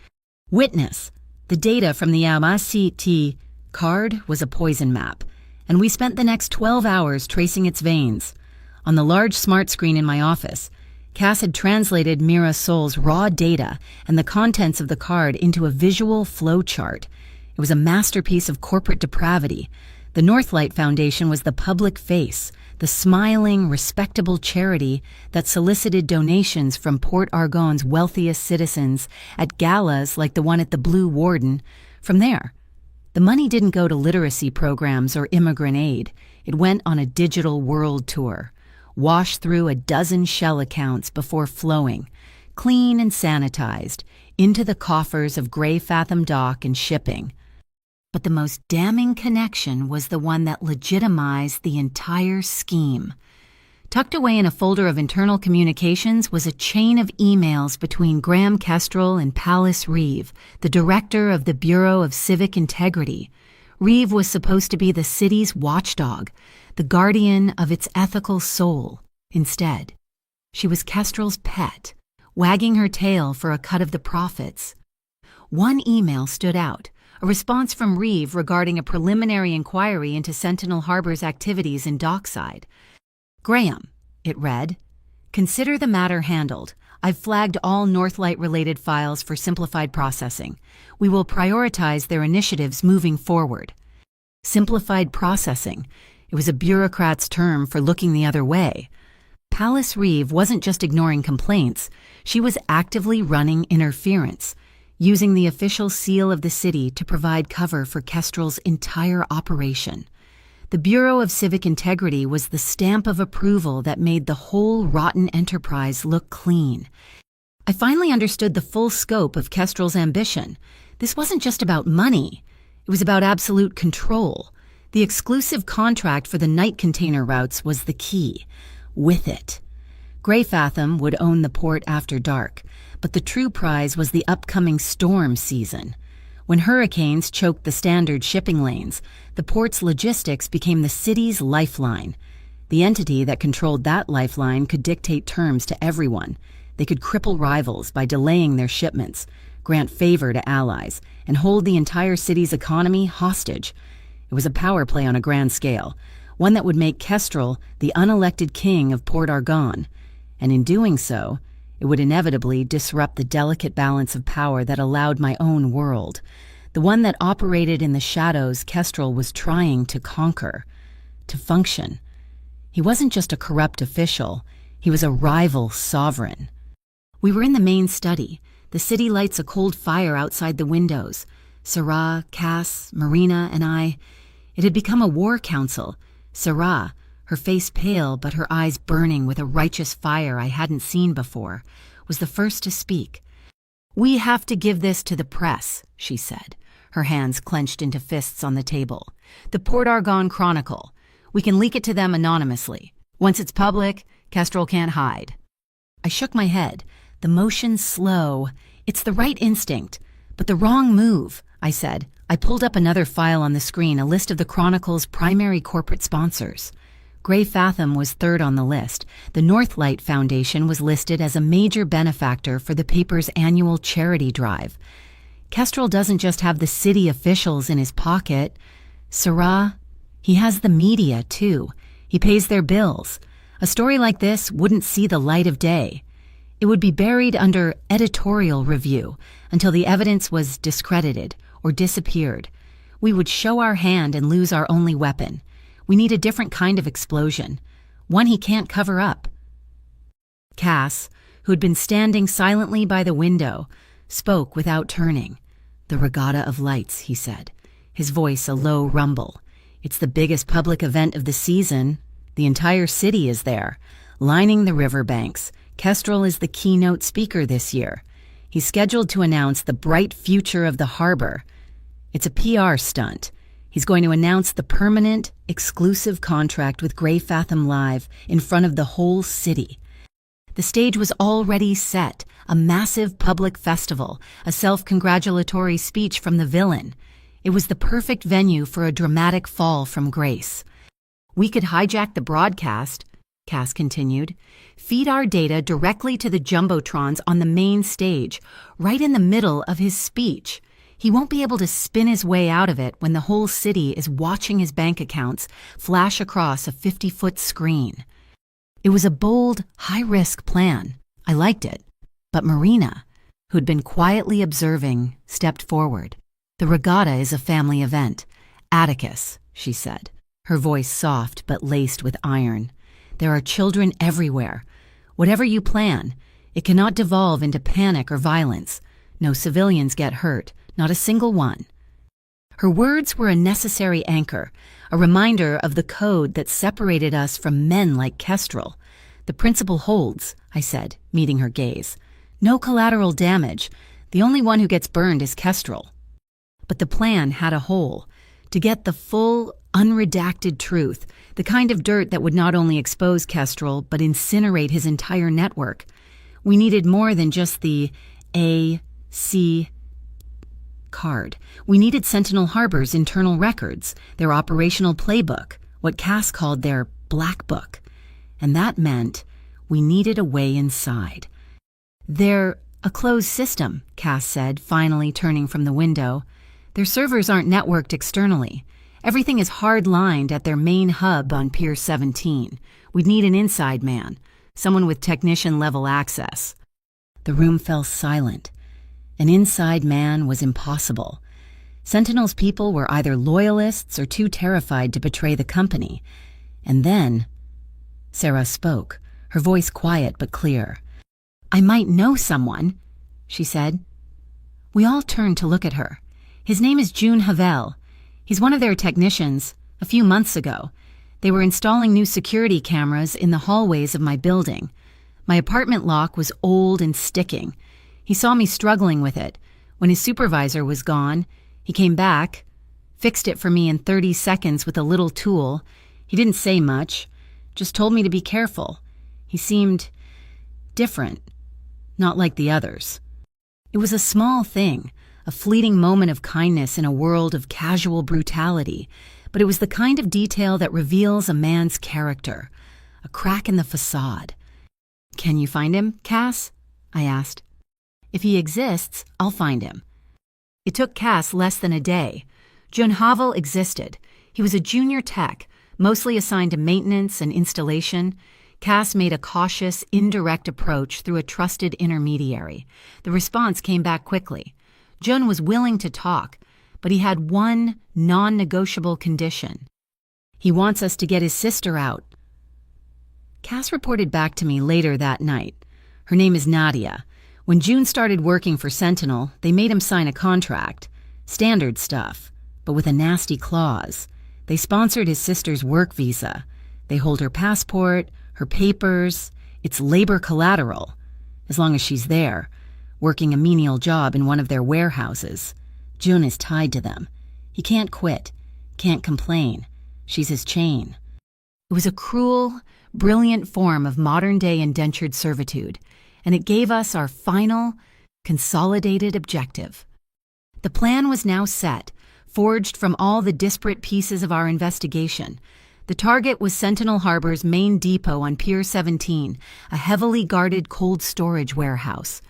"Witness, the data from the ACT card was a poison map, and we spent the next 12 hours tracing its veins." On the large smart screen in my office, Cass had translated Mira Sol's raw data and the contents of the card into a visual flow chart. It was a masterpiece of corporate depravity. The Northlight Foundation was the public face, the smiling, respectable charity that solicited donations from Port Argonne's wealthiest citizens at galas like the one at the Blue Warden. From there, the money didn't go to literacy programs or immigrant aid. It went on a digital world tour, washed through a dozen shell accounts before flowing, clean and sanitized, into the coffers of Gray Fathom Dock and shipping. But the most damning connection was the one that legitimized the entire scheme. Tucked away in a folder of internal communications was a chain of emails between Graham Kestrel and Pallas Reeve, the director of the Bureau of Civic Integrity. Reeve was supposed to be the city's watchdog, the guardian of its ethical soul. Instead, she was Kestrel's pet, wagging her tail for a cut of the profits. One email stood out, a response from Reeve regarding a preliminary inquiry into Sentinel Harbor's activities in Dockside. "Graham," it read, "consider the matter handled. I've flagged all Northlight-related files for simplified processing. We will prioritize their initiatives moving forward." Simplified processing. It was a bureaucrat's term for looking the other way. Pallas Reeve wasn't just ignoring complaints. She was actively running interference, using the official seal of the city to provide cover for Kestrel's entire operation. The Bureau of Civic Integrity was the stamp of approval that made the whole rotten enterprise look clean. I finally understood the full scope of Kestrel's ambition. This wasn't just about money. It was about absolute control. The exclusive contract for the night container routes was the key. With it, Grey Fathom would own the port after dark, but the true prize was the upcoming storm season. When hurricanes choked the standard shipping lanes, the port's logistics became the city's lifeline. The entity that controlled that lifeline could dictate terms to everyone. They could cripple rivals by delaying their shipments, grant favor to allies, and hold the entire city's economy hostage. It was a power play on a grand scale, one that would make Kestrel the unelected king of Port Argonne, and in doing so, it would inevitably disrupt the delicate balance of power that allowed my own world, the one that operated in the shadows Kestrel was trying to conquer, to function. He wasn't just a corrupt official, he was a rival sovereign. We were in the main study. The city lights a cold fire outside the windows. Sarah, Cass, Marina, and I. It had become a war council. Sarah, her face pale but her eyes burning with a righteous fire I hadn't seen before, was the first to speak. "We have to give this to the press," she said, her hands clenched into fists on the table. "The Port Argonne Chronicle. We can leak it to them anonymously. Once it's public, Kestrel can't hide." I shook my head. The motion's slow. It's the right instinct, but the wrong move, I said. I pulled up another file on the screen, a list of the Chronicle's primary corporate sponsors. Grey Fathom was third on the list. The Northlight Foundation was listed as a major benefactor for the paper's annual charity drive. Kestrel doesn't just have the city officials in his pocket. Sarah, he has the media, too. He pays their bills. A story like this wouldn't see the light of day. It would be buried under editorial review until the evidence was discredited or disappeared. We would show our hand and lose our only weapon. We need a different kind of explosion, one he can't cover up. Cass, who had been standing silently by the window, spoke without turning. "The Regatta of Lights," he said, his voice a low rumble. "It's the biggest public event of the season. The entire city is there, lining the riverbanks. Kestrel is the keynote speaker this year. He's scheduled to announce the bright future of the harbor. It's a PR stunt. He's going to announce the permanent, exclusive contract with Grey Fathom Live in front of the whole city." The stage was already set, a massive public festival, a self-congratulatory speech from the villain. It was the perfect venue for a dramatic fall from grace. "We could hijack the broadcast," Cass continued. "Feed our data directly to the jumbotrons on the main stage, right in the middle of his speech. He won't be able to spin his way out of it when the whole city is watching his bank accounts flash across a 50-foot screen." It was a bold, high-risk plan. I liked it. But Marina, who'd been quietly observing, stepped forward. "The regatta is a family event. Atticus," she said, her voice soft but laced with iron. "There are children everywhere. Whatever you plan, it cannot devolve into panic or violence. No civilians get hurt, not a single one." Her words were a necessary anchor, a reminder of the code that separated us from men like Kestrel. "The principle holds," I said, meeting her gaze. "No collateral damage. The only one who gets burned is Kestrel." But the plan had a hole. To get the full, unredacted truth, the kind of dirt that would not only expose Kestrel but incinerate his entire network, we needed more than just the A.C. card. We needed Sentinel Harbor's internal records, their operational playbook, what Cass called their black book. And that meant we needed a way inside. "They're a closed system," Cass said, finally turning from the window. "Their servers aren't networked externally. Everything is hard-lined at their main hub on Pier 17. We'd need an inside man, someone with technician-level access." The room fell silent. An inside man was impossible. Sentinel's people were either loyalists or too terrified to betray the company. And then Sarah spoke, her voice quiet but clear. "I might know someone," she said. We all turned to look at her. "His name is June Havel. He's one of their technicians, A few months ago, they were installing new security cameras in the hallways of my building. My apartment lock was old and sticking. He saw me struggling with it. When his supervisor was gone, he came back, fixed it for me in 30 seconds with a little tool. He didn't say much, just told me to be careful. He seemed different, not like the others. It was a small thing, a fleeting moment of kindness in a world of casual brutality, but it was the kind of detail that reveals a man's character, a crack in the facade. "Can you find him, Cass?" I asked. "If he exists, I'll find him." It took Cass less than a day. Jun Havel existed. He was a junior tech, mostly assigned to maintenance and installation. Cass made a cautious, indirect approach through a trusted intermediary. The response came back quickly. Jun was willing to talk, but he had one non-negotiable condition. He wants us to get his sister out. Cass reported back to me later that night. Her name is Nadia. When June started working for Sentinel, they made him sign a contract. Standard stuff, but with a nasty clause. They sponsored his sister's work visa. They hold her passport, her papers. It's labor collateral, as long as she's there, working a menial job in one of their warehouses. June is tied to them. He can't quit, can't complain. She's his chain. It was a cruel, brilliant form of modern-day indentured servitude, and it gave us our final, consolidated objective. The plan was now set, forged from all the disparate pieces of our investigation. The target was Sentinel Harbor's main depot on Pier 17, a heavily guarded cold storage warehouse.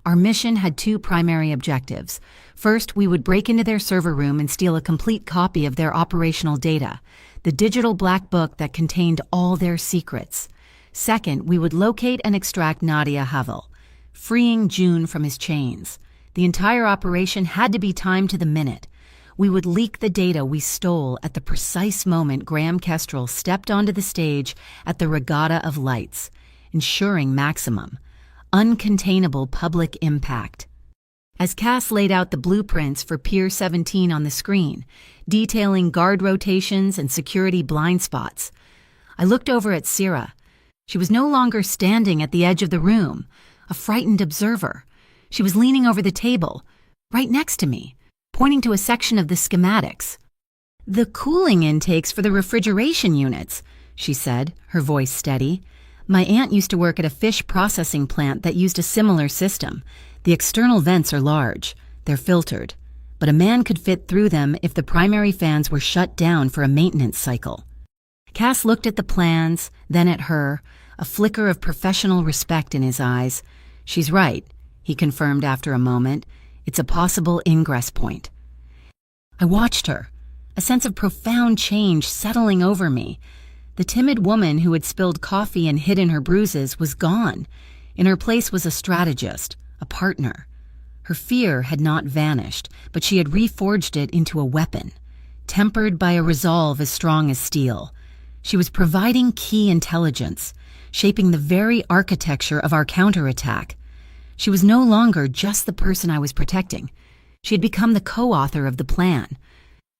Our mission had two primary objectives. First, we would break into their server room and steal a complete copy of their operational data, the digital black book that contained all their secrets. Second, we would locate and extract Nadia Havel, freeing June from his chains. The entire operation had to be timed to the minute. We would leak the data we stole at the precise moment Graham Kestrel stepped onto the stage at the Regatta of Lights, ensuring maximum, uncontainable public impact. As Cass laid out the blueprints for Pier 17 on the screen, detailing guard rotations and security blind spots, I looked over at Syrah. She was no longer standing at the edge of the room, a frightened observer. She was leaning over the table, right next to me, pointing to a section of the schematics. "The cooling intakes for the refrigeration units," she said, her voice steady. "My aunt used to work at a fish processing plant that used a similar system. The external vents are large. They're filtered. But a man could fit through them if the primary fans were shut down for a maintenance cycle." Cass looked at the plans, then at her, a flicker of professional respect in his eyes. "She's right," he confirmed after a moment. "It's a possible ingress point." I watched her, a sense of profound change settling over me. The timid woman who had spilled coffee and hidden her bruises was gone. In her place was a strategist, a partner. Her fear had not vanished, but she had reforged it into a weapon, tempered by a resolve as strong as steel. She was providing key intelligence, shaping the very architecture of our counterattack. She was no longer just the person I was protecting. She had become the co-author of the plan.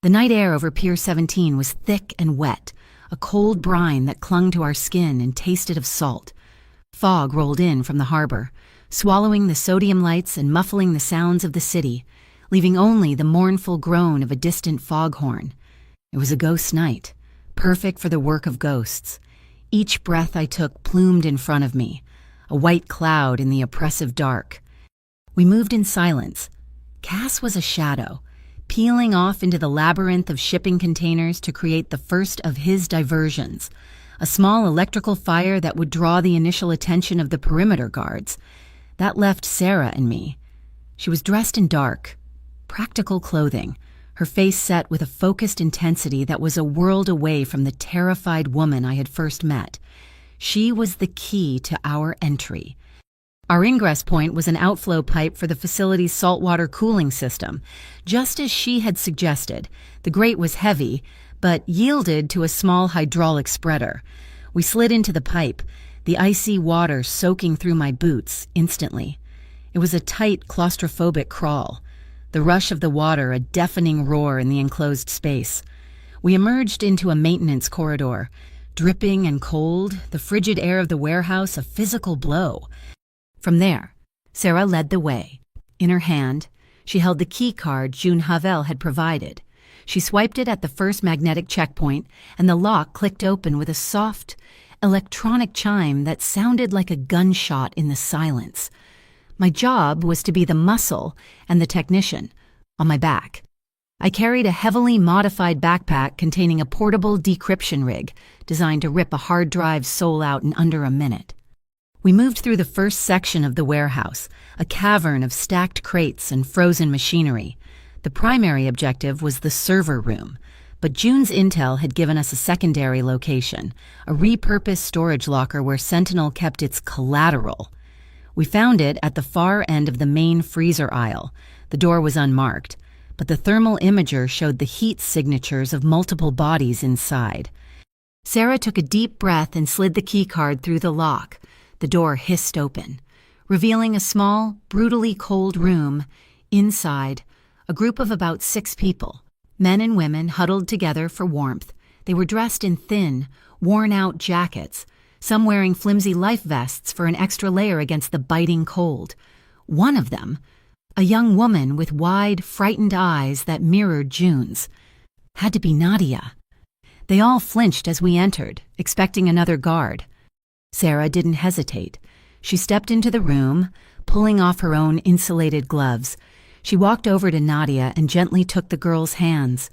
The night air over Pier 17 was thick and wet, a cold brine that clung to our skin and tasted of salt. Fog rolled in from the harbor, swallowing the sodium lights and muffling the sounds of the city, leaving only the mournful groan of a distant foghorn. It was a ghost night, perfect for the work of ghosts. Each breath I took plumed in front of me, a white cloud in the oppressive dark. We moved in silence. Cass was a shadow, peeling off into the labyrinth of shipping containers to create the first of his diversions, a small electrical fire that would draw the initial attention of the perimeter guards. That left Sarah and me. She was dressed in dark, practical clothing, her face set with a focused intensity that was a world away from the terrified woman I had first met. She was the key to our entry. Our ingress point was an outflow pipe for the facility's saltwater cooling system. Just as she had suggested, the grate was heavy, but yielded to a small hydraulic spreader. We slid into the pipe, the icy water soaking through my boots instantly. It was a tight, claustrophobic crawl, the rush of the water a deafening roar in the enclosed space. We emerged into a maintenance corridor, dripping and cold, the frigid air of the warehouse a physical blow. From there, Sarah led the way. In her hand, she held the key card June Havel had provided. She swiped it at the first magnetic checkpoint, and the lock clicked open with a soft, electronic chime that sounded like a gunshot in the silence. My job was to be the muscle and the technician, on my back. I carried a heavily modified backpack containing a portable decryption rig designed to rip a hard drive's soul out in under a minute. We moved through the first section of the warehouse, a cavern of stacked crates and frozen machinery. The primary objective was the server room, but June's intel had given us a secondary location, a repurposed storage locker where Sentinel kept its collateral. We found it at the far end of the main freezer aisle. The door was unmarked, but the thermal imager showed the heat signatures of multiple bodies inside. Sarah took a deep breath and slid the keycard through the lock. The door hissed open, revealing a small, brutally cold room. Inside, a group of about 6 people, men and women huddled together for warmth. They were dressed in thin, worn-out jackets, some wearing flimsy life vests for an extra layer against the biting cold. One of them, a young woman with wide, frightened eyes that mirrored June's, had to be Nadia. They all flinched as we entered, expecting another guard. Sarah didn't hesitate. She stepped into the room, pulling off her own insulated gloves. She walked over to Nadia and gently took the girl's hands,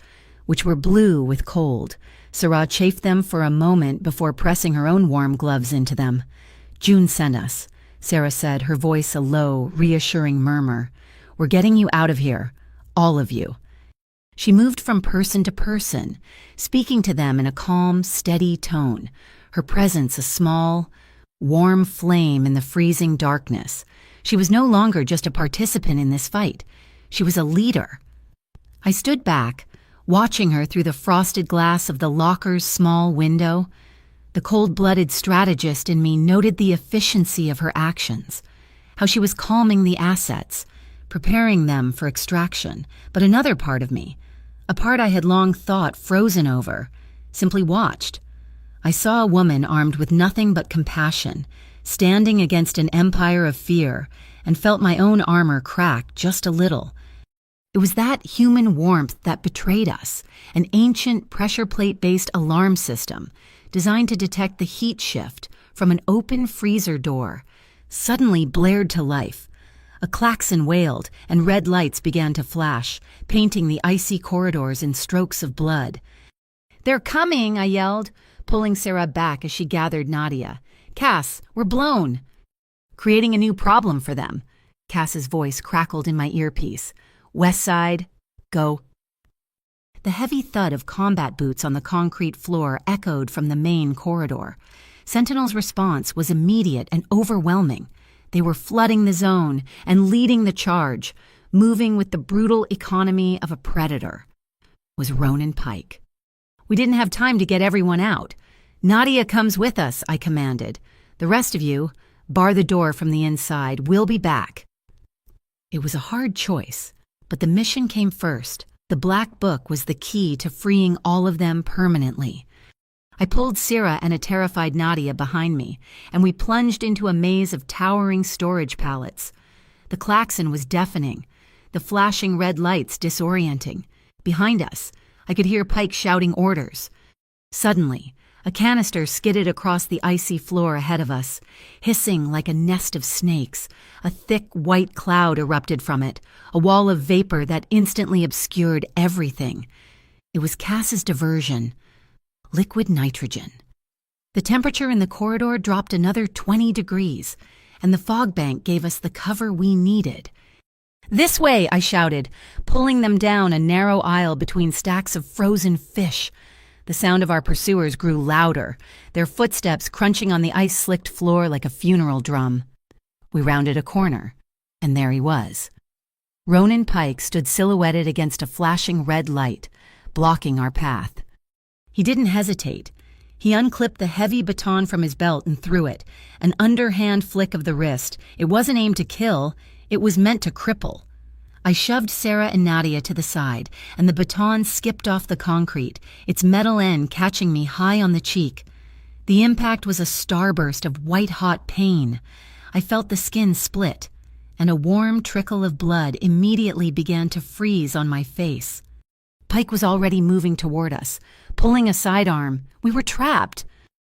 which were blue with cold. Sarah chafed them for a moment before pressing her own warm gloves into them. "June sent us," Sarah said, her voice a low, reassuring murmur. "We're getting you out of here, all of you." She moved from person to person, speaking to them in a calm, steady tone, her presence a small, warm flame in the freezing darkness. She was no longer just a participant in this fight. She was a leader. I stood back, watching her through the frosted glass of the locker's small window. The cold-blooded strategist in me noted the efficiency of her actions, how she was calming the assets, preparing them for extraction. But another part of me, a part I had long thought frozen over, simply watched. I saw a woman armed with nothing but compassion, standing against an empire of fear, and felt my own armor crack just a little. It was that human warmth that betrayed us, an ancient pressure plate-based alarm system designed to detect the heat shift from an open freezer door, suddenly blared to life. A klaxon wailed, and red lights began to flash, painting the icy corridors in strokes of blood. "They're coming!" I yelled, pulling Sarah back as she gathered Nadia. "Cass, we're blown!" "Creating a new problem for them." Cass's voice crackled in my earpiece. "West side, go." The heavy thud of combat boots on the concrete floor echoed from the main corridor. Sentinel's response was immediate and overwhelming. They were flooding the zone and leading the charge, moving with the brutal economy of a predator. It was Ronan Pike. We didn't have time to get everyone out. "Nadia comes with us," I commanded. "The rest of you, bar the door from the inside. We'll be back." It was a hard choice, but the mission came first. The black book was the key to freeing all of them permanently. I pulled Sarah and a terrified Nadia behind me, and we plunged into a maze of towering storage pallets. The klaxon was deafening, the flashing red lights disorienting. Behind us, I could hear Pike shouting orders. Suddenly, a canister skidded across the icy floor ahead of us, hissing like a nest of snakes. A thick white cloud erupted from it, a wall of vapor that instantly obscured everything. It was Cass's diversion. Liquid nitrogen. The temperature in the corridor dropped another 20 degrees, and the fog bank gave us the cover we needed. "This way!" I shouted, pulling them down a narrow aisle between stacks of frozen fish. The sound of our pursuers grew louder, their footsteps crunching on the ice-slicked floor like a funeral drum. We rounded a corner, and there he was. Ronan Pike stood silhouetted against a flashing red light, blocking our path. He didn't hesitate. He unclipped the heavy baton from his belt and threw it, an underhand flick of the wrist. It wasn't aimed to kill, it was meant to cripple. I shoved Sarah and Nadia to the side, and the baton skipped off the concrete, its metal end catching me high on the cheek. The impact was a starburst of white-hot pain. I felt the skin split, and a warm trickle of blood immediately began to freeze on my face. Pike was already moving toward us, pulling a sidearm. We were trapped.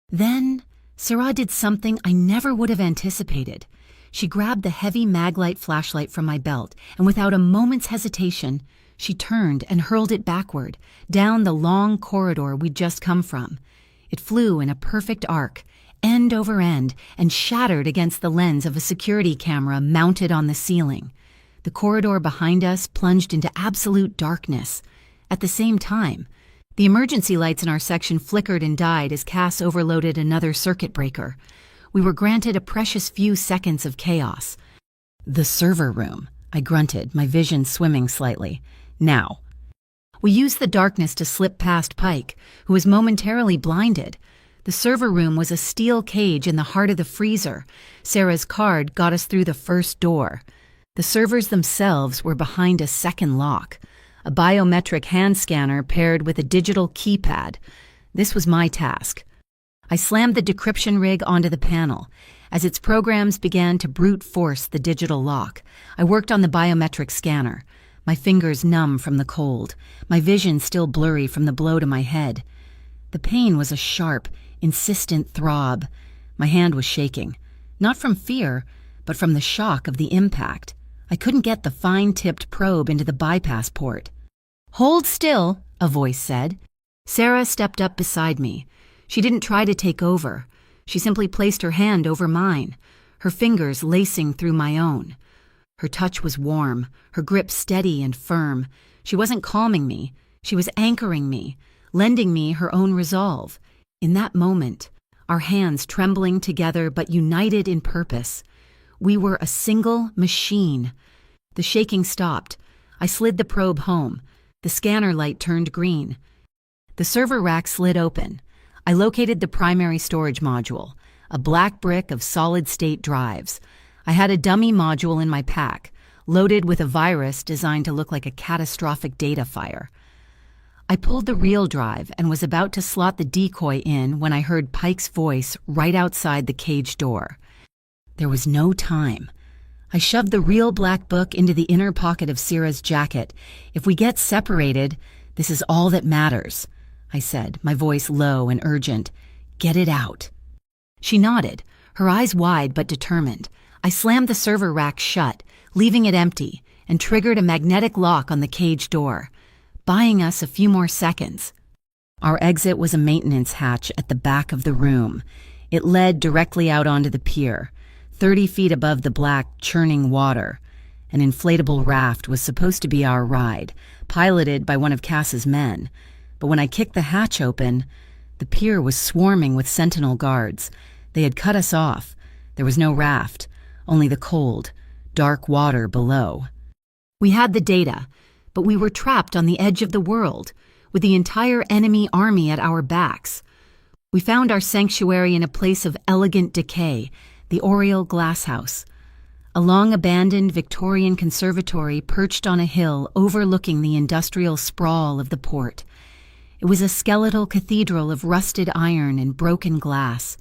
Then, Sarah did something I never would have anticipated. She grabbed the heavy Maglite flashlight from my belt, and without a moment's hesitation, she turned and hurled it backward, down the long corridor we'd just come from. It flew in a perfect arc, end over end, and shattered against the lens of a security camera mounted on the ceiling. The corridor behind us plunged into absolute darkness. At the same time, the emergency lights in our section flickered and died as Cass overloaded another circuit breaker. We were granted a precious few seconds of chaos. "The server room," I grunted, my vision swimming slightly. "Now." We used the darkness to slip past Pike, who was momentarily blinded. The server room was a steel cage in the heart of the freezer. Sarah's card got us through the first door. The servers themselves were behind a second lock, a biometric hand scanner paired with a digital keypad. This was my task. I slammed the decryption rig onto the panel. As its programs began to brute force the digital lock, I worked on the biometric scanner, my fingers numb from the cold, my vision still blurry from the blow to my head. The pain was a sharp, insistent throb. My hand was shaking, not from fear, but from the shock of the impact. I couldn't get the fine-tipped probe into the bypass port. "Hold still," a voice said. Sarah stepped up beside me. She didn't try to take over. She simply placed her hand over mine, her fingers lacing through my own. Her touch was warm, her grip steady and firm. She wasn't calming me. She was anchoring me, lending me her own resolve. In that moment, our hands trembling together but united in purpose, we were a single machine. The shaking stopped. I slid the probe home. The scanner light turned green. The server rack slid open. I located the primary storage module, a black brick of solid-state drives. I had a dummy module in my pack, loaded with a virus designed to look like a catastrophic data fire. I pulled the real drive and was about to slot the decoy in when I heard Pike's voice right outside the cage door. There was no time. I shoved the real black book into the inner pocket of Sierra's jacket. "If we get separated, this is all that matters," I said, my voice low and urgent. "Get it out." She nodded, her eyes wide but determined. I slammed the server rack shut, leaving it empty, and triggered a magnetic lock on the cage door, buying us a few more seconds. Our exit was a maintenance hatch at the back of the room. It led directly out onto the pier, 30 feet above the black, churning water. An inflatable raft was supposed to be our ride, piloted by one of Cass's men. But when I kicked the hatch open, the pier was swarming with sentinel guards. They had cut us off. There was no raft, only the cold, dark water below. We had the data, but we were trapped on the edge of the world, with the entire enemy army at our backs. We found our sanctuary in a place of elegant decay, the Oriel Glasshouse, a long-abandoned Victorian conservatory perched on a hill overlooking the industrial sprawl of the port. It was a skeletal cathedral of rusted iron and broken glass,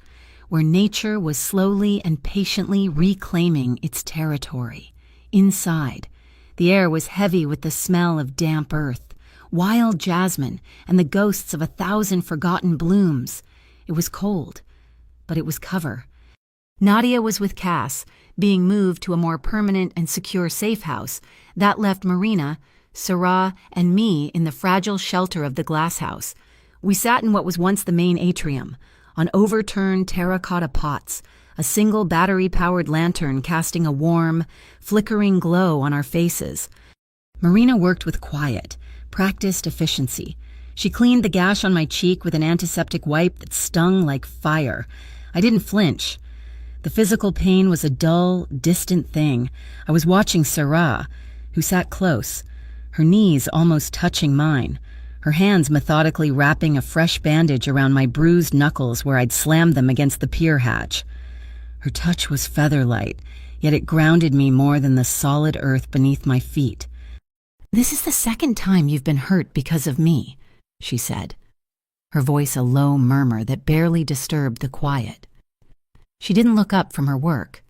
where nature was slowly and patiently reclaiming its territory. Inside, the air was heavy with the smell of damp earth, wild jasmine, and the ghosts of 1,000 forgotten blooms. It was cold, but it was cover. Nadia was with Cass, being moved to a more permanent and secure safe house. That left Marina, Sarah, and me in the fragile shelter of the glass house. We sat in what was once the main atrium, on overturned terracotta pots, a single battery-powered lantern casting a warm, flickering glow on our faces. Marina worked with quiet, practiced efficiency. She cleaned the gash on my cheek with an antiseptic wipe that stung like fire. I didn't flinch. The physical pain was a dull, distant thing. I was watching Sarah, who sat close, her knees almost touching mine, her hands methodically wrapping a fresh bandage around my bruised knuckles where I'd slammed them against the pier hatch. Her touch was feather-light, yet it grounded me more than the solid earth beneath my feet. "This is the second time you've been hurt because of me," she said, her voice a low murmur that barely disturbed the quiet. She didn't look up from her work.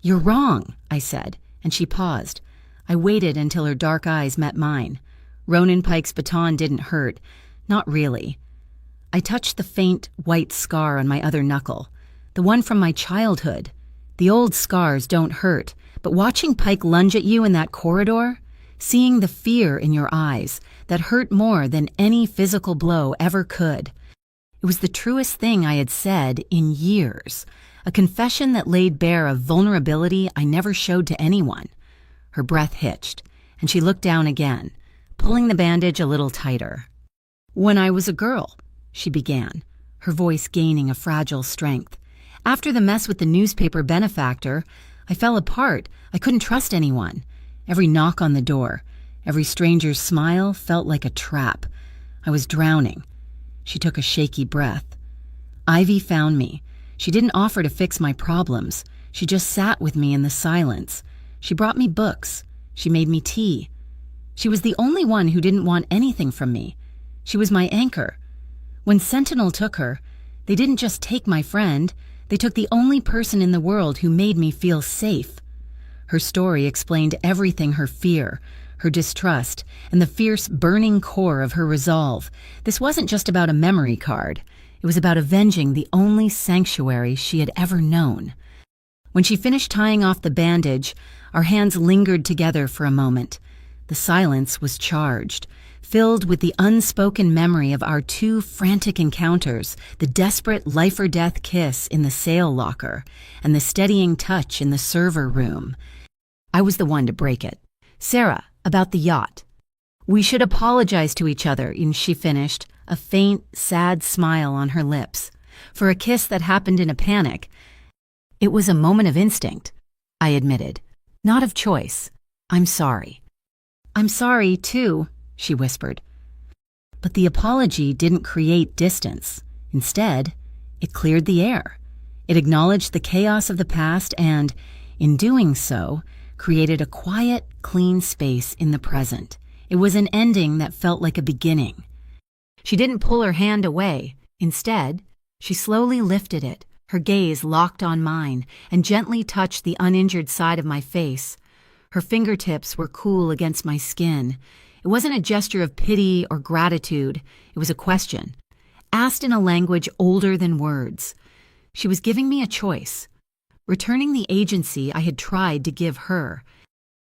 "You're wrong," I said, and she paused. I waited until her dark eyes met mine. Ronan Pike's baton didn't hurt. Not really. I touched the faint, white scar on my other knuckle, the one from my childhood. The old scars don't hurt, but watching Pike lunge at you in that corridor, seeing the fear in your eyes, that hurt more than any physical blow ever could. It was the truest thing I had said in years, a confession that laid bare a vulnerability I never showed to anyone. Her breath hitched, and she looked down again, pulling the bandage a little tighter. "When I was a girl," she began, her voice gaining a fragile strength. "After the mess with the newspaper benefactor, I fell apart. I couldn't trust anyone. Every knock on the door, every stranger's smile felt like a trap. I was drowning." She took a shaky breath. "Ivy found me. She didn't offer to fix my problems. She just sat with me in the silence. She brought me books. She made me tea. She was the only one who didn't want anything from me. She was my anchor. When Sentinel took her, they didn't just take my friend, they took the only person in the world who made me feel safe." Her story explained everything: her fear, her distrust, and the fierce, burning core of her resolve. This wasn't just about a memory card. It was about avenging the only sanctuary she had ever known. When she finished tying off the bandage, our hands lingered together for a moment. The silence was charged, filled with the unspoken memory of our two frantic encounters, the desperate life-or-death kiss in the sail locker, and the steadying touch in the server room. I was the one to break it. "Sarah, about the yacht. We should apologize to each other," she finished, a faint, sad smile on her lips. "For a kiss that happened in a panic." "It was a moment of instinct," I admitted, "not of choice. I'm sorry." "I'm sorry, too," she whispered. But the apology didn't create distance. Instead, it cleared the air. It acknowledged the chaos of the past and, in doing so, created a quiet, clean space in the present. It was an ending that felt like a beginning. She didn't pull her hand away. Instead, she slowly lifted it, her gaze locked on mine, and gently touched the uninjured side of my face. Her fingertips were cool against my skin. It wasn't a gesture of pity or gratitude. It was a question, asked in a language older than words. She was giving me a choice, returning the agency I had tried to give her.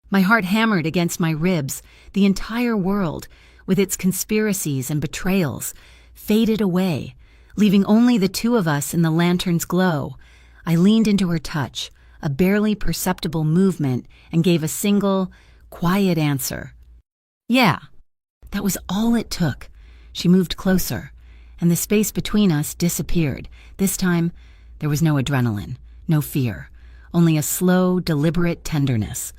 My heart hammered against my ribs. The entire world, with its conspiracies and betrayals, faded away, leaving only the two of us in the lantern's glow. I leaned into her touch, a barely perceptible movement, and gave a single, quiet answer. "Yeah." That was all it took. She moved closer, and the space between us disappeared. This time, there was no adrenaline, no fear, only a slow, deliberate tenderness.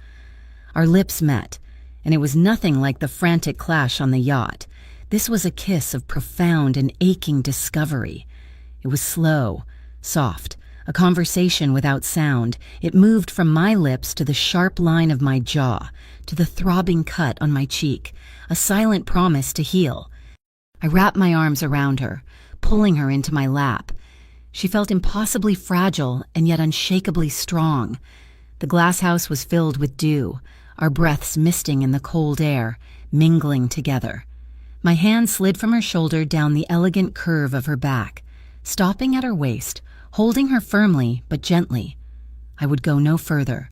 Our lips met, and it was nothing like the frantic clash on the yacht. This was a kiss of profound and aching discovery. It was slow, soft, a conversation without sound. It moved from my lips to the sharp line of my jaw, to the throbbing cut on my cheek, a silent promise to heal. I wrapped my arms around her, pulling her into my lap. She felt impossibly fragile and yet unshakably strong. The glass house was filled with dew, our breaths misting in the cold air, mingling together. My hand slid from her shoulder down the elegant curve of her back, stopping at her waist, holding her firmly but gently. I would go no further.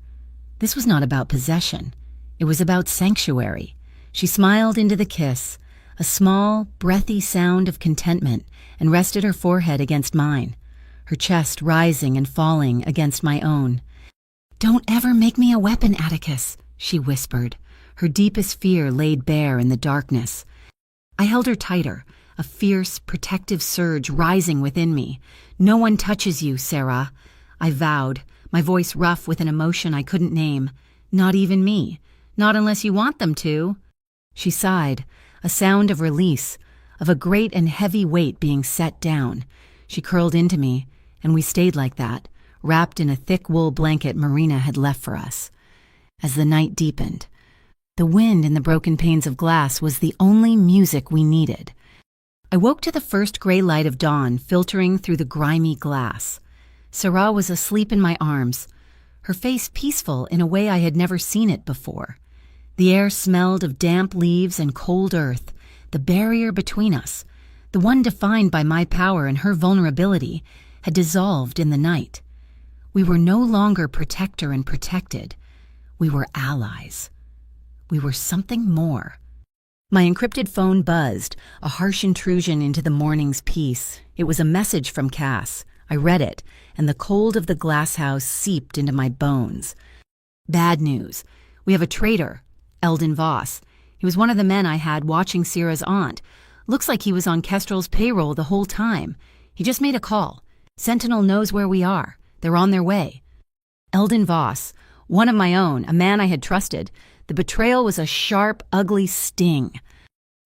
This was not about possession. It was about sanctuary. She smiled into the kiss, a small, breathy sound of contentment, and rested her forehead against mine, her chest rising and falling against my own. "Don't ever make me a weapon, Atticus," she whispered, her deepest fear laid bare in the darkness. I held her tighter, a fierce, protective surge rising within me. "No one touches you, Sarah," I vowed, my voice rough with an emotion I couldn't name. "Not even me. Not unless you want them to." She sighed, a sound of release, of a great and heavy weight being set down. She curled into me, and we stayed like that, wrapped in a thick wool blanket Marina had left for us. As the night deepened, The wind in the broken panes of glass was the only music we needed. I woke to the first gray light of dawn filtering through the grimy glass. Sarah was asleep in my arms, her face peaceful in a way I had never seen it before. The air smelled of damp leaves and cold earth. The barrier between us, the one defined by my power and her vulnerability, had dissolved in the night. We were no longer protector and protected. We were allies. We were something more. My encrypted phone buzzed, a harsh intrusion into the morning's peace. It was a message from Cass. I read it, and the cold of the glass house seeped into my bones. Bad news. We have a traitor, Eldon Voss. He was one of the men I had watching Sierra's aunt. Looks like he was on Kestrel's payroll the whole time. He just made a call. Sentinel knows where we are. They're on their way. Eldon Voss, one of my own, a man I had trusted. The betrayal was a sharp, ugly sting.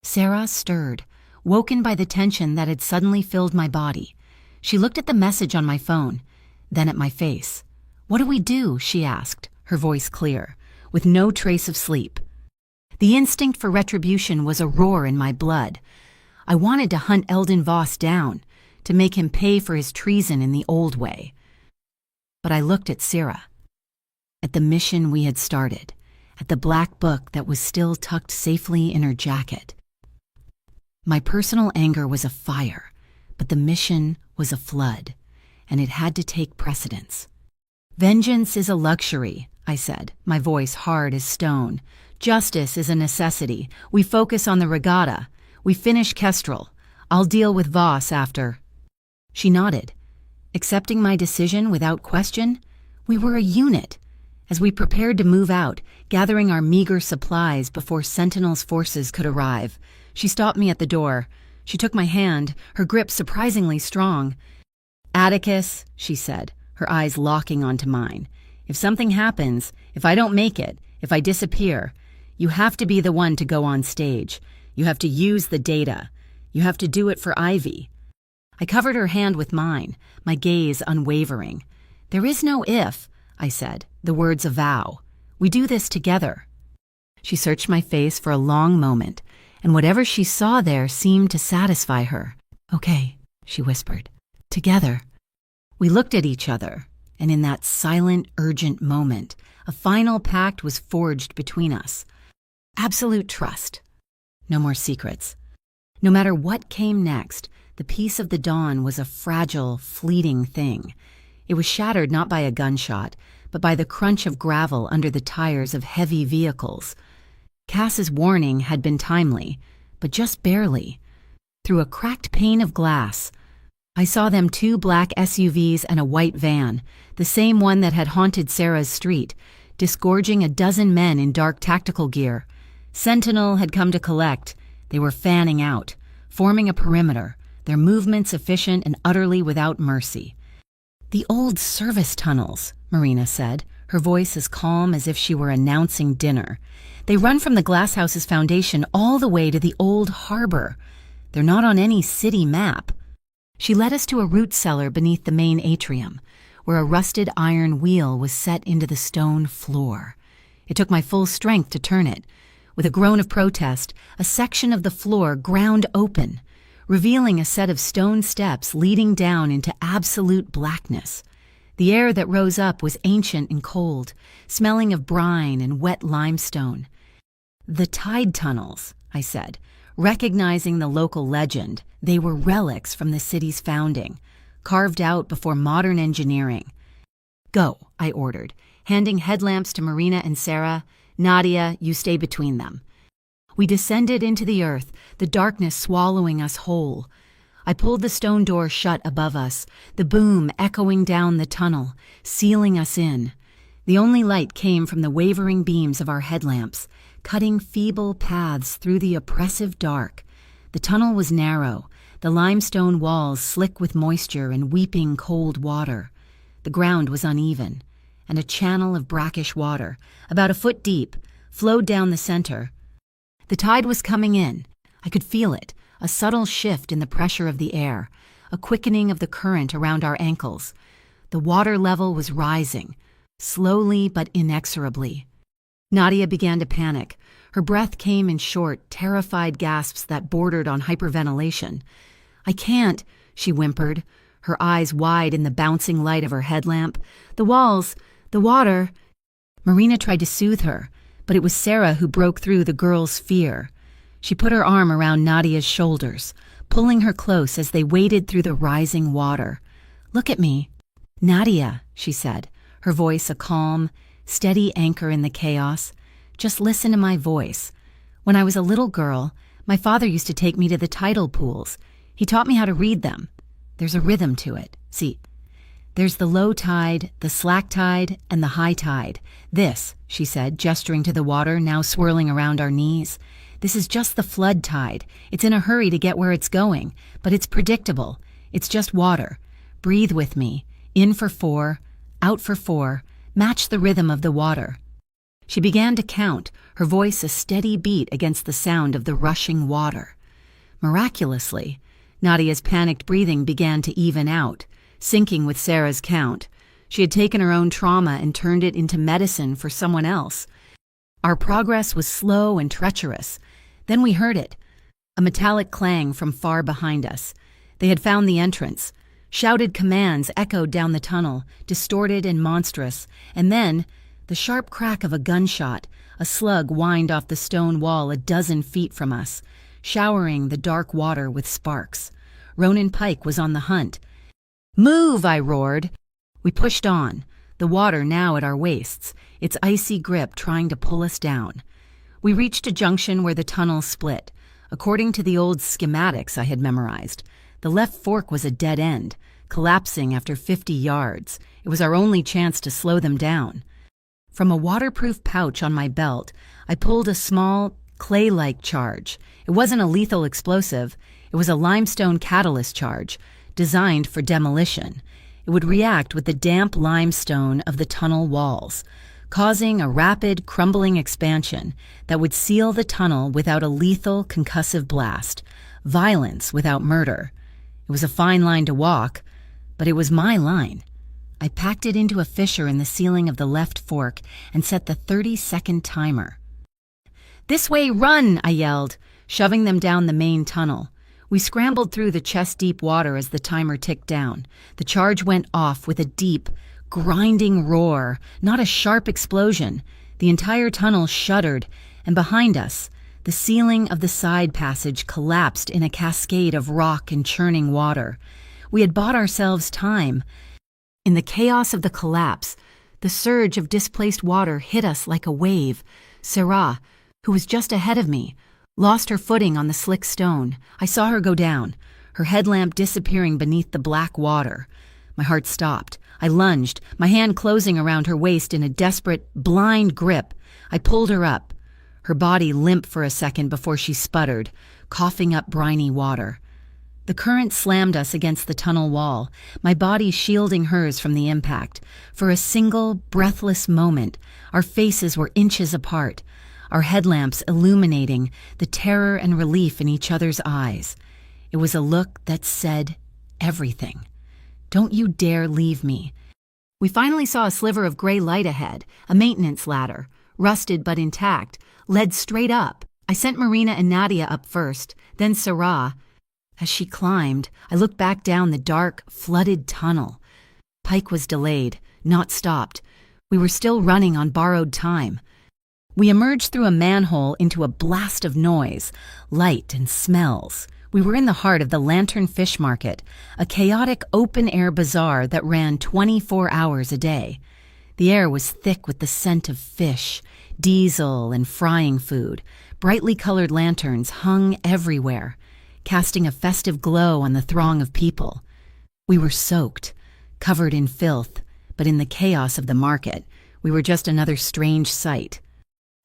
Sarah stirred, woken by the tension that had suddenly filled my body. She looked at the message on my phone, then at my face. "What do we do?" she asked, her voice clear, with no trace of sleep. The instinct for retribution was a roar in my blood. I wanted to hunt Eldon Voss down, to make him pay for his treason in the old way. But I looked at Sarah, at the mission we had started, at the black book that was still tucked safely in her jacket. My personal anger was a fire, but the mission was a flood, and it had to take precedence. "Vengeance is a luxury," I said, my voice hard as stone. "Justice is a necessity. We focus on the regatta. We finish Kestrel. I'll deal with Voss after." She nodded, accepting my decision without question. We were a unit. As we prepared to move out, gathering our meager supplies before Sentinel's forces could arrive, she stopped me at the door. She took my hand, her grip surprisingly strong. "Atticus," she said, her eyes locking onto mine, "if something happens, if I don't make it, if I disappear, you have to be the one to go on stage. You have to use the data. You have to do it for Ivy." I covered her hand with mine, my gaze unwavering. "There is no if," I said, the words a vow. "We do this together." She searched my face for a long moment, and whatever she saw there seemed to satisfy her. "Okay," she whispered. "Together." We looked at each other, and in that silent, urgent moment, a final pact was forged between us. Absolute trust. No more secrets. No matter what came next, the peace of the dawn was a fragile, fleeting thing. It was shattered not by a gunshot, but by the crunch of gravel under the tires of heavy vehicles. Cass's warning had been timely, but just barely. Through a cracked pane of glass, I saw them 2 black SUVs and a white van, the same one that had haunted Sarah's street, disgorging a dozen men in dark tactical gear. Sentinel had come to collect. They were fanning out, forming a perimeter, their movements efficient and utterly without mercy. "The old service tunnels," Marina said, her voice as calm as if she were announcing dinner. "They run from the glasshouse's foundation all the way to the old harbor. They're not on any city map." She led us to a root cellar beneath the main atrium, where a rusted iron wheel was set into the stone floor. It took my full strength to turn it. With a groan of protest, a section of the floor ground open, revealing a set of stone steps leading down into absolute blackness. The air that rose up was ancient and cold, smelling of brine and wet limestone. "The tide tunnels," I said, recognizing the local legend. They were relics from the city's founding, carved out before modern engineering. "Go," I ordered, handing headlamps to Marina and Sarah. "Nadia, you stay between them." We descended into the earth, the darkness swallowing us whole. I pulled the stone door shut above us, the boom echoing down the tunnel, sealing us in. The only light came from the wavering beams of our headlamps, cutting feeble paths through the oppressive dark. The tunnel was narrow, the limestone walls slick with moisture and weeping cold water. The ground was uneven, and a channel of brackish water, about a foot deep, flowed down the center. The tide was coming in. I could feel it, a subtle shift in the pressure of the air, a quickening of the current around our ankles. The water level was rising, slowly but inexorably. Nadia began to panic. Her breath came in short, terrified gasps that bordered on hyperventilation. "I can't," she whimpered, her eyes wide in the bouncing light of her headlamp. "The walls, the water." Marina tried to soothe her, but it was Sarah who broke through the girl's fear. She put her arm around Nadia's shoulders, pulling her close as they waded through the rising water. "Look at me." "Nadia," she said, her voice a calm, steady anchor in the chaos. "Just listen to my voice. When I was a little girl, my father used to take me to the tidal pools. He taught me how to read them. There's a rhythm to it. See, there's the low tide, the slack tide, and the high tide. This," she said, gesturing to the water now swirling around our knees, "this is just the flood tide. It's in a hurry to get where it's going, but it's predictable. It's just water. Breathe with me. In for 4, out for 4. Match the rhythm of the water." She began to count, her voice a steady beat against the sound of the rushing water. Miraculously, Nadia's panicked breathing began to even out, syncing with Sarah's count. She had taken her own trauma and turned it into medicine for someone else. Our progress was slow and treacherous. Then we heard it, a metallic clang from far behind us. They had found the entrance. Shouted commands echoed down the tunnel, distorted and monstrous, and then the sharp crack of a gunshot. A slug whined off the stone wall a dozen feet from us, showering the dark water with sparks. Ronan Pike was on the hunt. "Move!" I roared. We pushed on, the water now at our waists, its icy grip trying to pull us down. We reached a junction where the tunnel split. According to the old schematics I had memorized, the left fork was a dead end, collapsing after 50 yards. It was our only chance to slow them down. From a waterproof pouch on my belt, I pulled a small, clay-like charge. It wasn't a lethal explosive. It was a limestone catalyst charge, designed for demolition. It would react with the damp limestone of the tunnel walls, causing a rapid, crumbling expansion that would seal the tunnel without a lethal, concussive blast. Violence without murder. It was a fine line to walk, but it was my line. I packed it into a fissure in the ceiling of the left fork and set the 30-second timer. "This way, run!" I yelled, shoving them down the main tunnel. We scrambled through the chest-deep water as the timer ticked down. The charge went off with a deep, grinding roar, not a sharp explosion. The entire tunnel shuddered, and behind us, the ceiling of the side passage collapsed in a cascade of rock and churning water. We had bought ourselves time. In the chaos of the collapse, the surge of displaced water hit us like a wave. Sarah, who was just ahead of me, lost her footing on the slick stone. I saw her go down, her headlamp disappearing beneath the black water. My heart stopped. I lunged, my hand closing around her waist in a desperate, blind grip. I pulled her up, her body limp for a second before she sputtered, coughing up briny water. The current slammed us against the tunnel wall, my body shielding hers from the impact. For a single, breathless moment, our faces were inches apart, our headlamps illuminating the terror and relief in each other's eyes. It was a look that said everything. "Don't you dare leave me." We finally saw a sliver of gray light ahead, a maintenance ladder, rusted but intact, led straight up. I sent Marina and Nadia up first, then Sarah. As she climbed, I looked back down the dark, flooded tunnel. Pike was delayed, not stopped. We were still running on borrowed time. We emerged through a manhole into a blast of noise, light and smells. We were in the heart of the Lantern Fish Market, a chaotic open-air bazaar that ran 24 hours a day. The air was thick with the scent of fish, diesel, and frying food. Brightly colored lanterns hung everywhere, casting a festive glow on the throng of people. We were soaked, covered in filth, but in the chaos of the market, we were just another strange sight.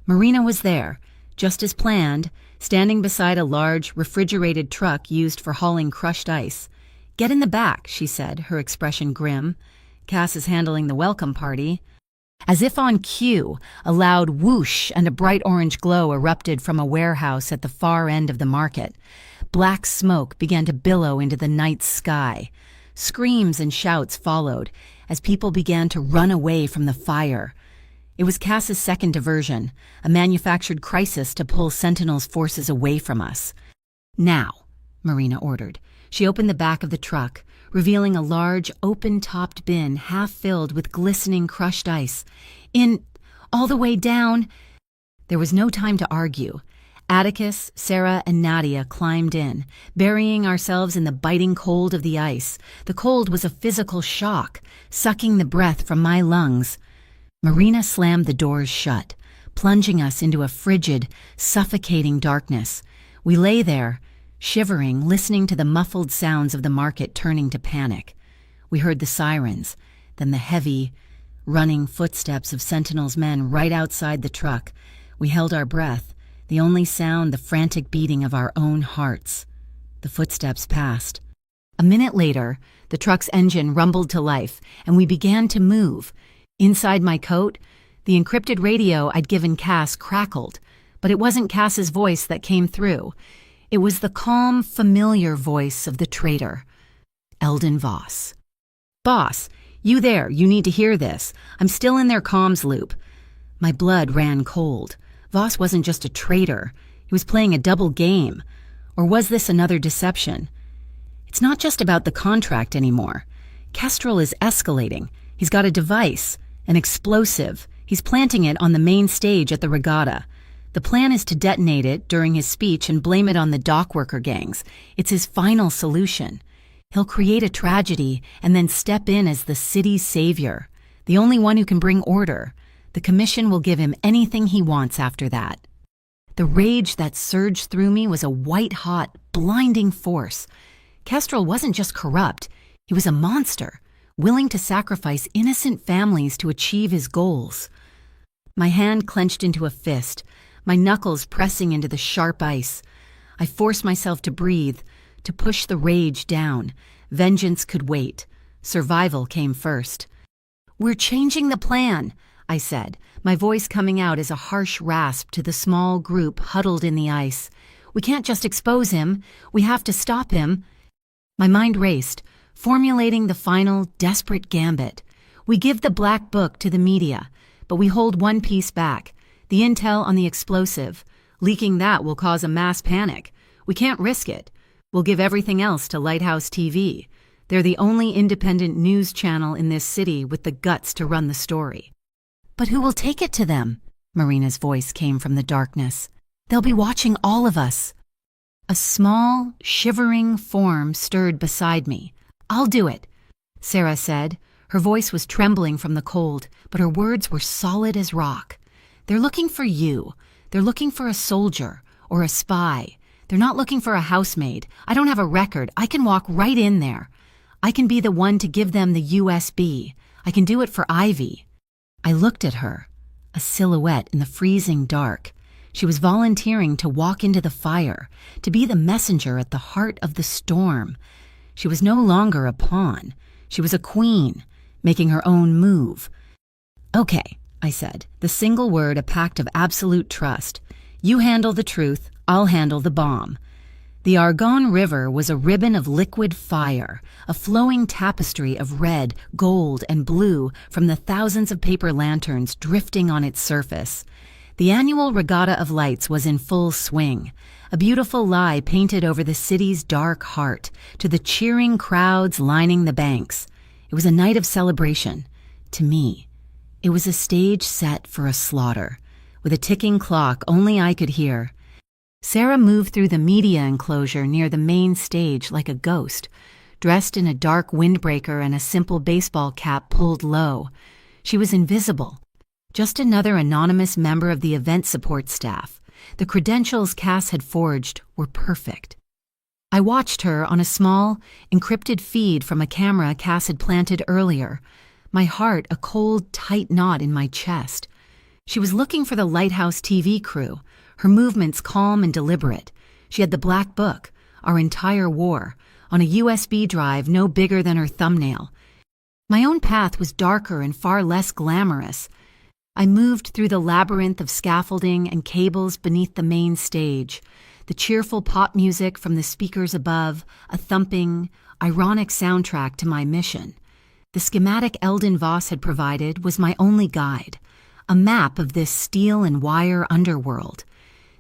Marina was there, just as planned, standing beside a large, refrigerated truck used for hauling crushed ice. "Get in the back," she said, her expression grim. "Cass is handling the welcome party." As if on cue, a loud whoosh and a bright orange glow erupted from a warehouse at the far end of the market. Black smoke began to billow into the night sky. Screams and shouts followed as people began to run away from the fire. It was Cass's second diversion, a manufactured crisis to pull Sentinel's forces away from us. "Now," Marina ordered. She opened the back of the truck, revealing a large, open-topped bin half filled with glistening crushed ice. All the way down." There was no time to argue. Atticus, Sarah, and Nadia climbed in, burying ourselves in the biting cold of the ice. The cold was a physical shock, sucking the breath from my lungs. Marina slammed the doors shut, plunging us into a frigid, suffocating darkness. We lay there, shivering, listening to the muffled sounds of the market turning to panic. We heard the sirens, then the heavy, running footsteps of Sentinel's men right outside the truck. We held our breath, the only sound the frantic beating of our own hearts. The footsteps passed. A minute later, the truck's engine rumbled to life, and we began to move. Inside my coat, the encrypted radio I'd given Cass crackled, but it wasn't Cass's voice that came through. It was the calm, familiar voice of the traitor, Eldon Voss. "Boss, you there, you need to hear this. I'm still in their comms loop." My blood ran cold. Voss wasn't just a traitor. He was playing a double game. Or was this another deception? It's not just about the contract anymore. Kestrel is escalating. He's got a device, an explosive. He's planting it on the main stage at the regatta. The plan is to detonate it during his speech and blame it on the dockworker gangs. It's his final solution. He'll create a tragedy and then step in as the city's savior, the only one who can bring order. The commission will give him anything he wants after that. The rage that surged through me was a white-hot, blinding force. Kestrel wasn't just corrupt. He was a monster, willing to sacrifice innocent families to achieve his goals. My hand clenched into a fist, my knuckles pressing into the sharp ice. I forced myself to breathe, to push the rage down. Vengeance could wait. Survival came first. "We're changing the plan," I said, my voice coming out as a harsh rasp to the small group huddled in the ice. "We can't just expose him. We have to stop him." My mind raced, formulating the final, desperate gambit. We give the black book to the media, but we hold one piece back, the intel on the explosive. Leaking that will cause a mass panic. We can't risk it. We'll give everything else to Lighthouse TV. They're the only independent news channel in this city with the guts to run the story. "But who will take it to them?" Marina's voice came from the darkness. "They'll be watching all of us." A small, shivering form stirred beside me. "I'll do it," Sarah said. Her voice was trembling from the cold, but her words were solid as rock. "They're looking for you. They're looking for a soldier or a spy. They're not looking for a housemaid. I don't have a record. I can walk right in there. I can be the one to give them the USB. I can do it for Ivy." I looked at her, a silhouette in the freezing dark. She was volunteering to walk into the fire, to be the messenger at the heart of the storm. She was no longer a pawn. She was a queen, making her own move. "Okay," I said, the single word a pact of absolute trust. "You handle the truth, I'll handle the bomb." The Argonne River was a ribbon of liquid fire, a flowing tapestry of red, gold, and blue from the thousands of paper lanterns drifting on its surface. The annual Regatta of Lights was in full swing, a beautiful lie painted over the city's dark heart, to the cheering crowds lining the banks. It was a night of celebration. To me, it was a stage set for a slaughter, with a ticking clock only I could hear. Sarah moved through the media enclosure near the main stage like a ghost, dressed in a dark windbreaker and a simple baseball cap pulled low. She was invisible, just another anonymous member of the event support staff. The credentials Cass had forged were perfect. I watched her on a small, encrypted feed from a camera Cass had planted earlier, my heart a cold, tight knot in my chest. She was looking for the Lighthouse TV crew, her movements calm and deliberate. She had the black book, our entire war, on a USB drive no bigger than her thumbnail. My own path was darker and far less glamorous. I moved through the labyrinth of scaffolding and cables beneath the main stage, the cheerful pop music from the speakers above, a thumping, ironic soundtrack to my mission. The schematic Eldon Voss had provided was my only guide. a map of this steel and wire underworld.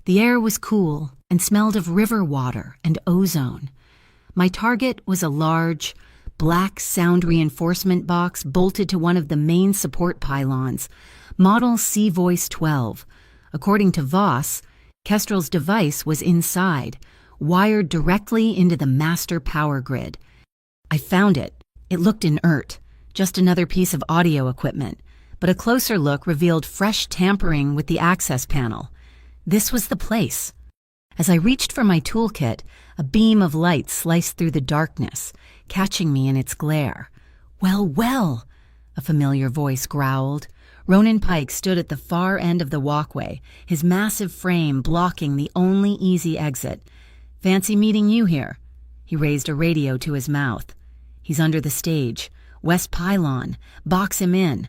The air was cool and smelled of river water and ozone. My target was a large, black sound reinforcement box bolted to one of the main support pylons, model C-Voice 12. According to Voss, Kestrel's device was inside, wired directly into the master power grid. I found it. It looked inert, just another piece of audio equipment, but a closer look revealed fresh tampering with the access panel. This was the place. As I reached for my toolkit, a beam of light sliced through the darkness, catching me in its glare. "Well, well," a familiar voice growled. Ronan Pike stood at the far end of the walkway, his massive frame blocking the only easy exit. "Fancy meeting you here." He raised a radio to his mouth. "He's under the stage. West Pylon. Box him in."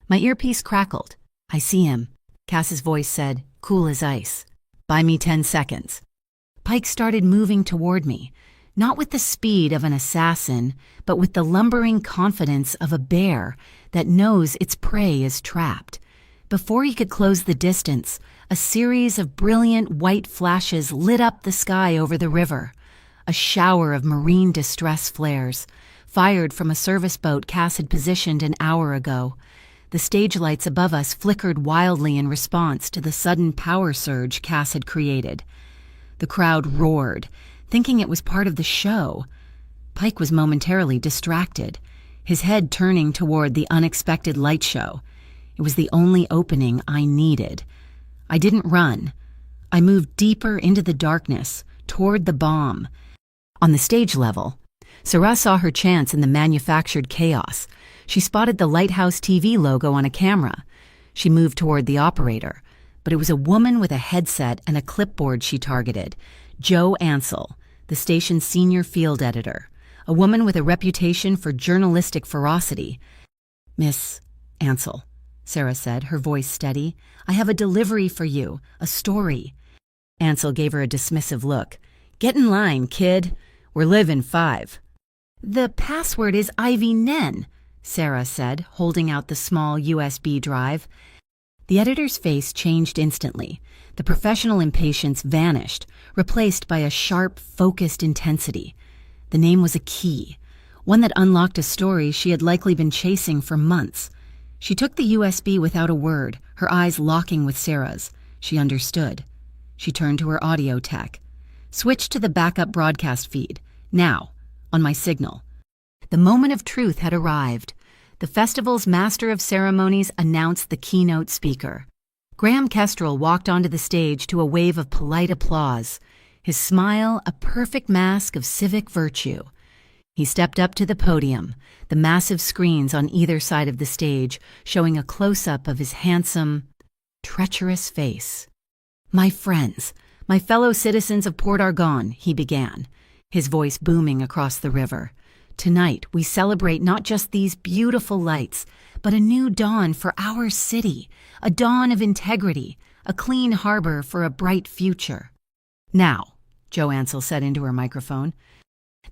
My earpiece crackled. "I see him," Cass's voice said, cool as ice. "Buy me 10 seconds. Pike started moving toward me, not with the speed of an assassin, but with the lumbering confidence of a bear that knows its prey is trapped. Before he could close the distance, a series of brilliant white flashes lit up the sky over the river. A shower of marine distress flares, fired from a service boat Cass had positioned an hour ago. The stage lights above us flickered wildly in response to the sudden power surge Cass had created. The crowd roared, thinking it was part of the show. Pike was momentarily distracted, his head turning toward the unexpected light show. It was the only opening I needed. I didn't run. I moved deeper into the darkness, toward the bomb. On the stage level, Sarah saw her chance in the manufactured chaos. She spotted the Lighthouse TV logo on a camera. She moved toward the operator, but it was a woman with a headset and a clipboard she targeted, Jo Ansel, the station's senior field editor, a woman with a reputation for journalistic ferocity. "Miss Ansel," Sarah said, her voice steady, "I have a delivery for you, a story." Ansel gave her a dismissive look. "Get in line, kid. We're live in 5. "The password is Ivy Nen," Sarah said, holding out the small USB drive. The editor's face changed instantly. The professional impatience vanished, replaced by a sharp, focused intensity. The name was a key, one that unlocked a story she had likely been chasing for months. She took the USB without a word, her eyes locking with Sarah's. She understood. She turned to her audio tech. "Switch to the backup broadcast feed. Now, on my signal." The moment of truth had arrived. The festival's master of ceremonies announced the keynote speaker. Graham Kestrel walked onto the stage to a wave of polite applause, his smile a perfect mask of civic virtue. He stepped up to the podium, the massive screens on either side of the stage showing a close-up of his handsome, treacherous face. "My friends, my fellow citizens of Port Argonne," he began, his voice booming across the river. "Tonight we celebrate not just these beautiful lights, but a new dawn for our city, a dawn of integrity, a clean harbor for a bright future." "Now," Jo Ansel said into her microphone.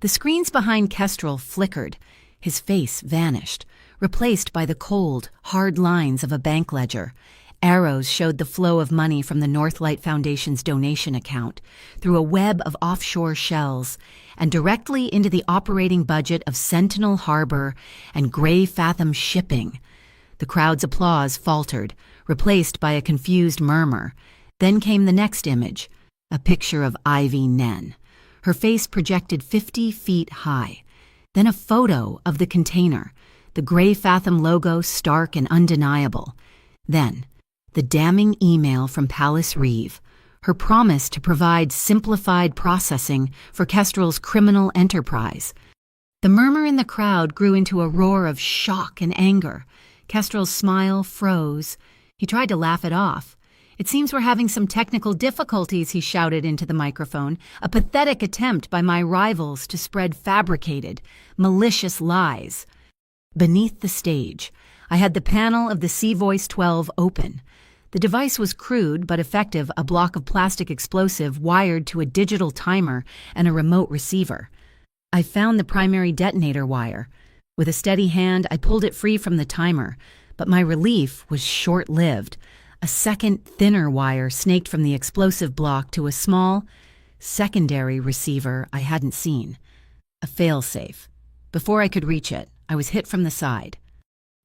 The screens behind Kestrel flickered. His face vanished, replaced by the cold, hard lines of a bank ledger. Arrows showed the flow of money from the Northlight Foundation's donation account through a web of offshore shells and directly into the operating budget of Sentinel Harbor and Grey Fathom Shipping. The crowd's applause faltered, replaced by a confused murmur. Then came the next image, a picture of Ivy Nen, her face projected 50 feet high. Then a photo of the container, the Grey Fathom logo stark and undeniable. Then the damning email from Palace Reeve, her promise to provide simplified processing for Kestrel's criminal enterprise. The murmur in the crowd grew into a roar of shock and anger. Kestrel's smile froze. He tried to laugh it off. "It seems we're having some technical difficulties," he shouted into the microphone, a pathetic attempt by my rivals to spread fabricated, malicious lies. Beneath the stage, I had the panel of the C-Voice 12 open. The device was crude but effective, a block of plastic explosive wired to a digital timer and a remote receiver. I found the primary detonator wire. With a steady hand, I pulled it free from the timer, But my relief was short-lived. A second, thinner wire snaked from the explosive block to a small, secondary receiver I hadn't seen. A fail-safe. Before I could reach it, I was hit from the side.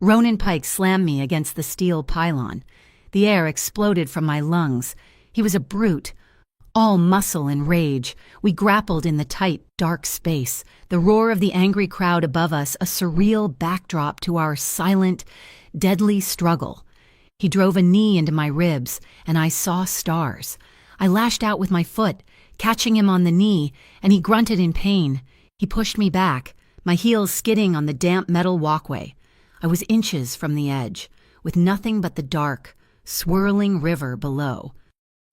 Ronan Pike slammed me against the steel pylon. The air exploded from my lungs. He was a brute, all muscle and rage. We grappled in the tight, dark space, the roar of the angry crowd above us a surreal backdrop to our silent, deadly struggle. He drove a knee into my ribs, and I saw stars. I lashed out with my foot, catching him on the knee, and he grunted in pain. He pushed me back, my heels skidding on the damp metal walkway. I was inches from the edge, with nothing but the dark, swirling river below.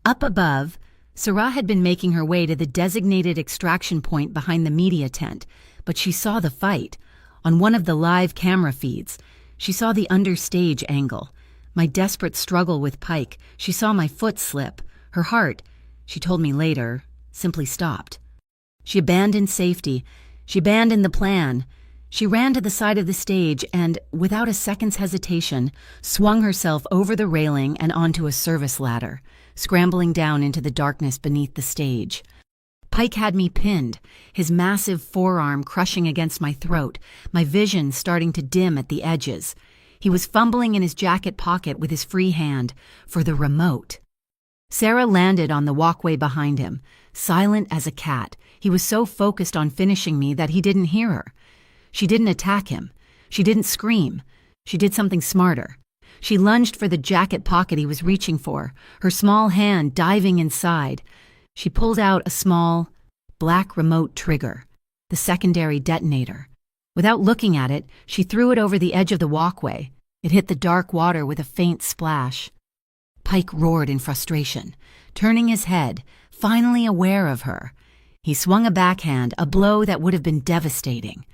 Up above, Sarah had been making her way to the designated extraction point behind the media tent, but she saw the fight. On one of the live camera feeds, she saw the understage angle. My desperate struggle with Pike. She saw my foot slip. Her heart, she told me later, simply stopped. She abandoned safety. She abandoned the plan. She ran to the side of the stage and, without a second's hesitation, swung herself over the railing and onto a service ladder, scrambling down into the darkness beneath the stage. Pike had me pinned, his massive forearm crushing against my throat, my vision starting to dim at the edges. He was fumbling in his jacket pocket with his free hand for the remote. Sarah landed on the walkway behind him, silent as a cat. He was so focused on finishing me that he didn't hear her. She didn't attack him. She didn't scream. She did something smarter. She lunged for the jacket pocket he was reaching for, her small hand diving inside. She pulled out a small, black remote trigger, the secondary detonator. Without looking at it, she threw it over the edge of the walkway. It hit the dark water with a faint splash. Pike roared in frustration, turning his head, finally aware of her. He swung a backhand, a blow that would have been devastating.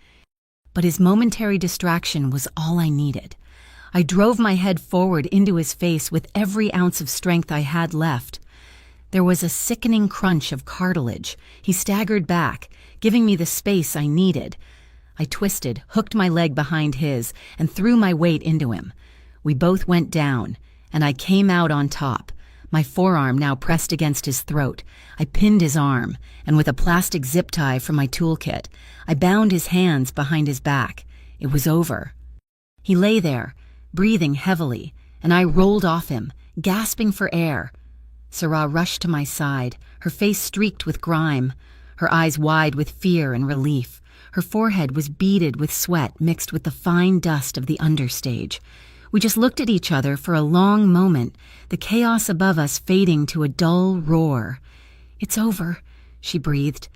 But his momentary distraction was all I needed. I drove my head forward into his face with every ounce of strength I had left. There was a sickening crunch of cartilage. He staggered back, giving me the space I needed. I twisted, hooked my leg behind his, and threw my weight into him. We both went down, and I came out on top, my forearm now pressed against his throat. I pinned his arm, and with a plastic zip tie from my toolkit, I bound his hands behind his back. It was over. He lay there, breathing heavily, and I rolled off him, gasping for air. Sarah rushed to my side, her face streaked with grime, her eyes wide with fear and relief. Her forehead was beaded with sweat mixed with the fine dust of the understage. We just looked at each other for a long moment, the chaos above us fading to a dull roar. "It's over," she breathed,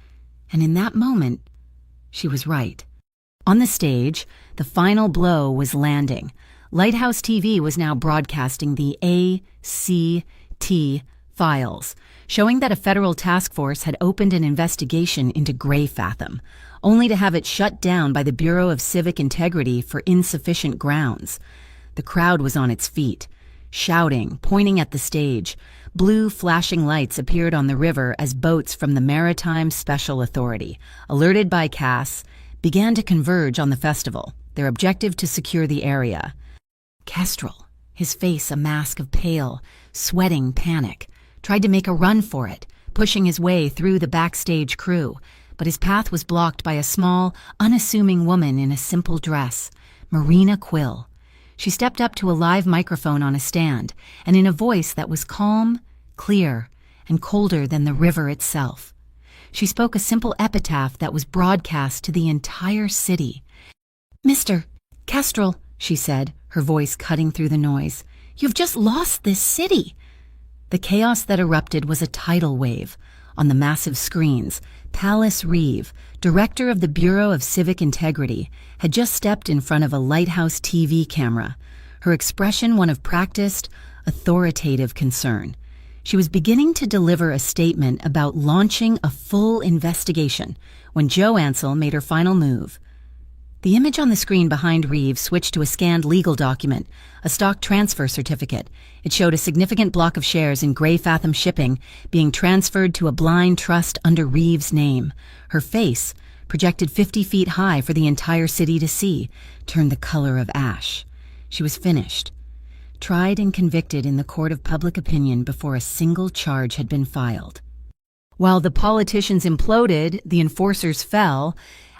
and in that moment, she was right. On the stage, the final blow was landing. Lighthouse TV was now broadcasting the ACT files, showing that a federal task force had opened an investigation into Grey Fathom, only to have it shut down by the Bureau of Civic Integrity for insufficient grounds. The crowd was on its feet, shouting, pointing at the stage. Blue flashing lights appeared on the river as boats from the Maritime Special Authority, alerted by Cass, began to converge on the festival, their objective to secure the area. Kestrel, his face a mask of pale, sweating panic, tried to make a run for it, pushing his way through the backstage crew, but his path was blocked by a small, unassuming woman in a simple dress, Marina Quill. She stepped up to a live microphone on a stand, and in a voice that was calm, clear, and colder than the river itself, she spoke a simple epitaph that was broadcast to the entire city. "Mr. Kestrel," she said, her voice cutting through the noise, "you've just lost this city." The chaos that erupted was a tidal wave. On the massive screens, Pallas Reeve, director of the Bureau of Civic Integrity, had just stepped in front of a Lighthouse TV camera, her expression one of practiced, authoritative concern. She was beginning to deliver a statement about launching a full investigation when Jo Ansell made her final move. The image on the screen behind Reeve switched to a scanned legal document, a stock transfer certificate. It showed a significant block of shares in Grey Fathom Shipping being transferred to a blind trust under Reeve's name. Her face, projected 50 feet high for the entire city to see, turned the color of ash. She was finished. Tried and convicted in the court of public opinion before a single charge had been filed. While the politicians imploded, the enforcers fell,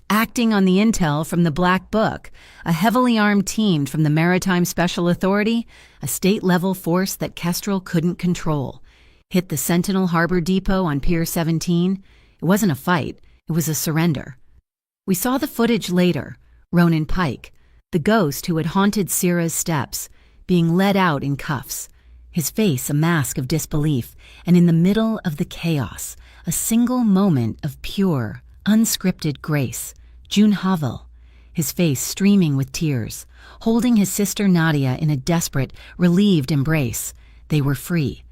acting on the intel from the Black Book, a heavily armed team from the Maritime Special Authority, a state-level force that Kestrel couldn't control, hit the Sentinel Harbor Depot on Pier 17. It wasn't a fight, it was a surrender. We saw the footage later, Ronan Pike, the ghost who had haunted Sierra's steps, being led out in cuffs, his face a mask of disbelief, and in the middle of the chaos, a single moment of pure, unscripted grace, June Havel, his face streaming with tears, holding his sister Nadia in a desperate, relieved embrace. They were free.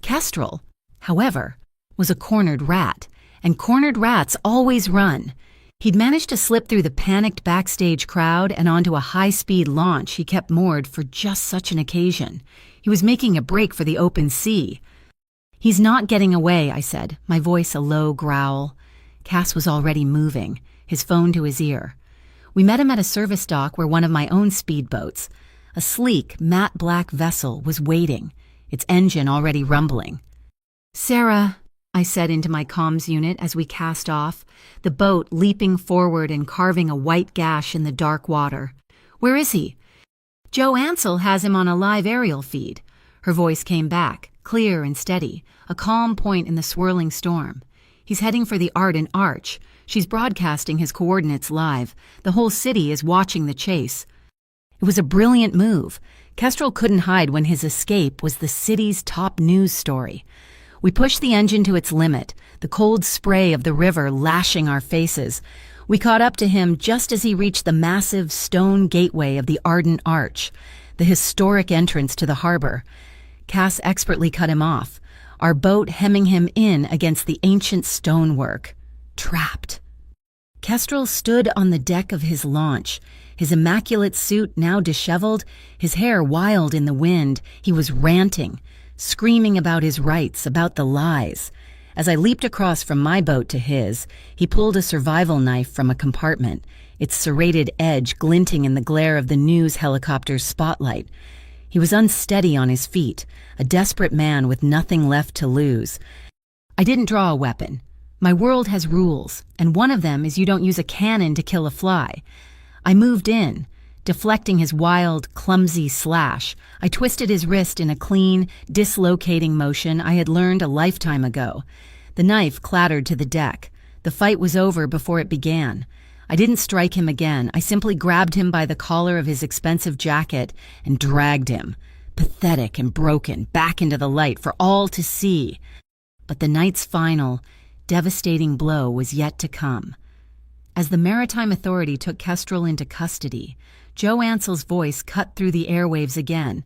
Kestrel, however, was a cornered rat, and cornered rats always run. He'd managed to slip through the panicked backstage crowd and onto a high-speed launch he kept moored for just such an occasion. He was making a break for the open sea. "He's not getting away," I said, my voice a low growl. Cass was already moving, his phone to his ear. We met him at a service dock where one of my own speedboats, a sleek, matte black vessel, was waiting, its engine already rumbling. "Sarah," I said into my comms unit as we cast off, the boat leaping forward and carving a white gash in the dark water. "Where is he?" "Joe Ansel has him on a live aerial feed." Her voice came back, clear and steady, a calm point in the swirling storm. "He's heading for the Arden Arch. She's broadcasting his coordinates live. The whole city is watching the chase." It was a brilliant move. Kestrel couldn't hide when his escape was the city's top news story. We pushed the engine to its limit, the cold spray of the river lashing our faces. We caught up to him just as he reached the massive stone gateway of the Arden Arch, the historic entrance to the harbor. Cass expertly cut him off, our boat hemming him in against the ancient stonework. Trapped. Kestrel stood on the deck of his launch, his immaculate suit now disheveled, his hair wild in the wind. He was ranting, screaming about his rights, about the lies. As I leaped across from my boat to his, he pulled a survival knife from a compartment, its serrated edge glinting in the glare of the news helicopter's spotlight. He was unsteady on his feet, a desperate man with nothing left to lose. I didn't draw a weapon. My world has rules, and one of them is you don't use a cannon to kill a fly. I moved in, deflecting his wild, clumsy slash. I twisted his wrist in a clean, dislocating motion I had learned a lifetime ago. The knife clattered to the deck. The fight was over before it began. I didn't strike him again. I simply grabbed him by the collar of his expensive jacket and dragged him, pathetic and broken, back into the light for all to see. But the night's final, devastating blow was yet to come. As the Maritime Authority took Kestrel into custody, Joe Ansel's voice cut through the airwaves again.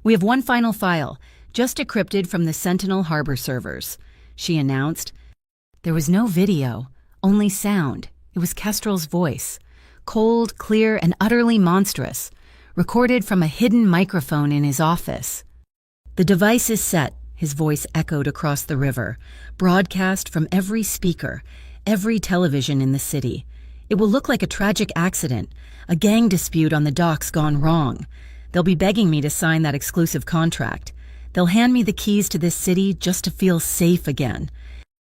"We have one final file, just decrypted from the Sentinel Harbor servers," she announced. There was no video, only sound. It was Kestrel's voice, cold, clear, and utterly monstrous, recorded from a hidden microphone in his office. "The device is set," his voice echoed across the river, broadcast from every speaker, every television in the city. "It will look like a tragic accident, a gang dispute on the docks gone wrong. They'll be begging me to sign that exclusive contract. They'll hand me the keys to this city just to feel safe again."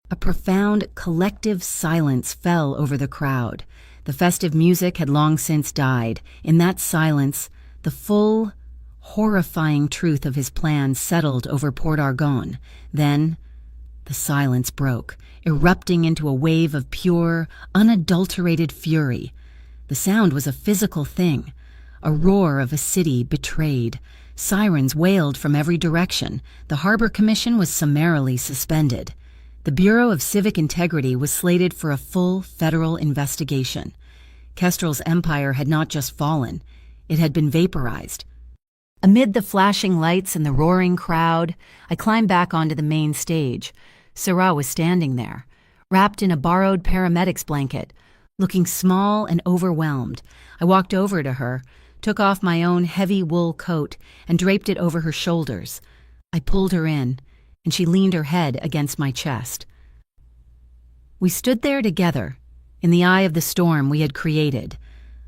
A profound, collective silence fell over the crowd. The festive music had long since died. In that silence, the full, horrifying truth of his plan settled over Port Argonne. Then, the silence broke, erupting into a wave of pure, unadulterated fury. The sound was a physical thing, a roar of a city betrayed. Sirens wailed from every direction. The Harbor Commission was summarily suspended. The Bureau of Civic Integrity was slated for a full federal investigation. Kestrel's empire had not just fallen, it had been vaporized. Amid the flashing lights and the roaring crowd, I climbed back onto the main stage. Sarah was standing there, wrapped in a borrowed paramedic's blanket, looking small and overwhelmed. I walked over to her, took off my own heavy wool coat, and draped it over her shoulders. I pulled her in, and she leaned her head against my chest. We stood there together, in the eye of the storm we had created,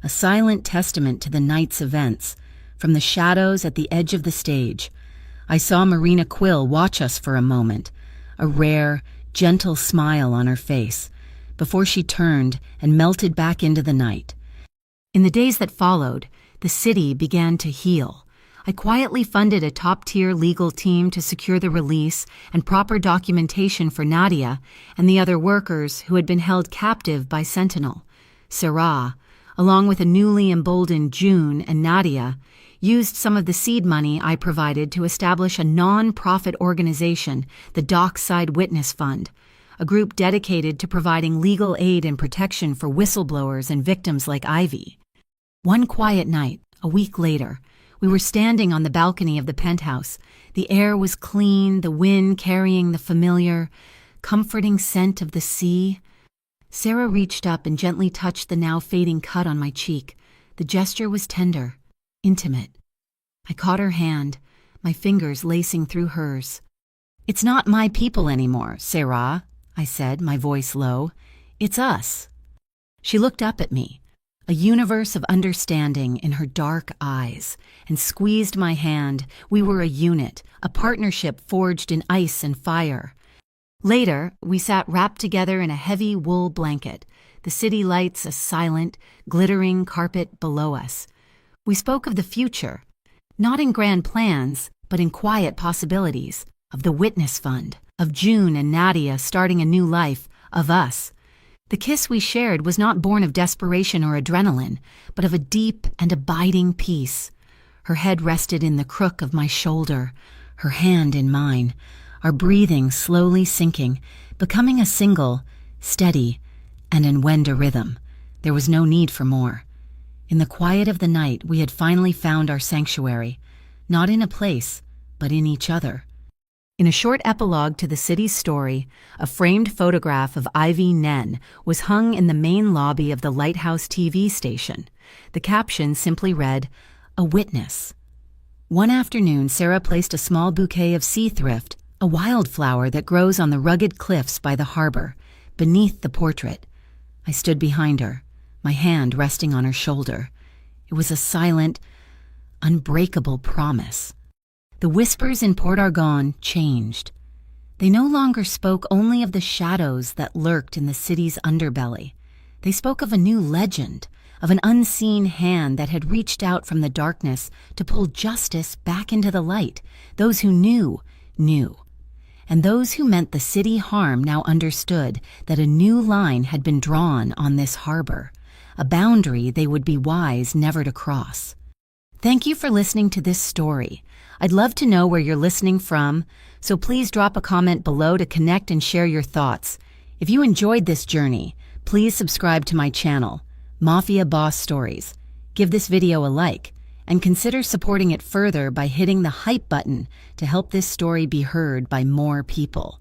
a silent testament to the night's events. from the shadows at the edge of the stage. I saw Marina Quill watch us for a moment, a rare, gentle smile on her face, before she turned and melted back into the night. In the days that followed, the city began to heal. I quietly funded a top-tier legal team to secure the release and proper documentation for Nadia and the other workers who had been held captive by Sentinel. Sarah, along with a newly emboldened June and Nadia, used some of the seed money I provided to establish a non-profit organization, the Dockside Witness Fund, a group dedicated to providing legal aid and protection for whistleblowers and victims like Ivy. One quiet night, a week later, we were standing on the balcony of the penthouse. The air was clean, the wind carrying the familiar, comforting scent of the sea. Sarah reached up and gently touched the now fading cut on my cheek. The gesture was tender, intimate. I caught her hand, my fingers lacing through hers. "It's not my people anymore, Sarah," I said, my voice low. "It's us." She looked up at me, a universe of understanding in her dark eyes, and squeezed my hand. We were a unit, a partnership forged in ice and fire. Later, we sat wrapped together in a heavy wool blanket, the city lights a silent, glittering carpet below us. We spoke of the future, not in grand plans, but in quiet possibilities, of the Witness Fund, of June and Nadia starting a new life, of us. The kiss we shared was not born of desperation or adrenaline, but of a deep and abiding peace. Her head rested in the crook of my shoulder, her hand in mine, our breathing slowly sinking, becoming a single, steady, and Nwenda rhythm. There was no need for more. In the quiet of the night, we had finally found our sanctuary, not in a place, but in each other. In a short epilogue to the city's story, a framed photograph of Ivy Nen was hung in the main lobby of the Lighthouse TV station. The caption simply read, "A Witness." One afternoon, Sarah placed a small bouquet of sea thrift, a wildflower that grows on the rugged cliffs by the harbor, beneath the portrait. I stood behind her, my hand resting on her shoulder. It was a silent, unbreakable promise. The whispers in Port Argonne changed. They no longer spoke only of the shadows that lurked in the city's underbelly. They spoke of a new legend, of an unseen hand that had reached out from the darkness to pull justice back into the light. Those who knew, knew. And those who meant the city harm now understood that a new line had been drawn on this harbor, a boundary they would be wise never to cross. Thank you for listening to this story. I'd love to know where you're listening from, so please drop a comment below to connect and share your thoughts. If you enjoyed this journey, please subscribe to my channel, Mafia Boss Stories. Give this video a like, and consider supporting it further by hitting the hype button to help this story be heard by more people.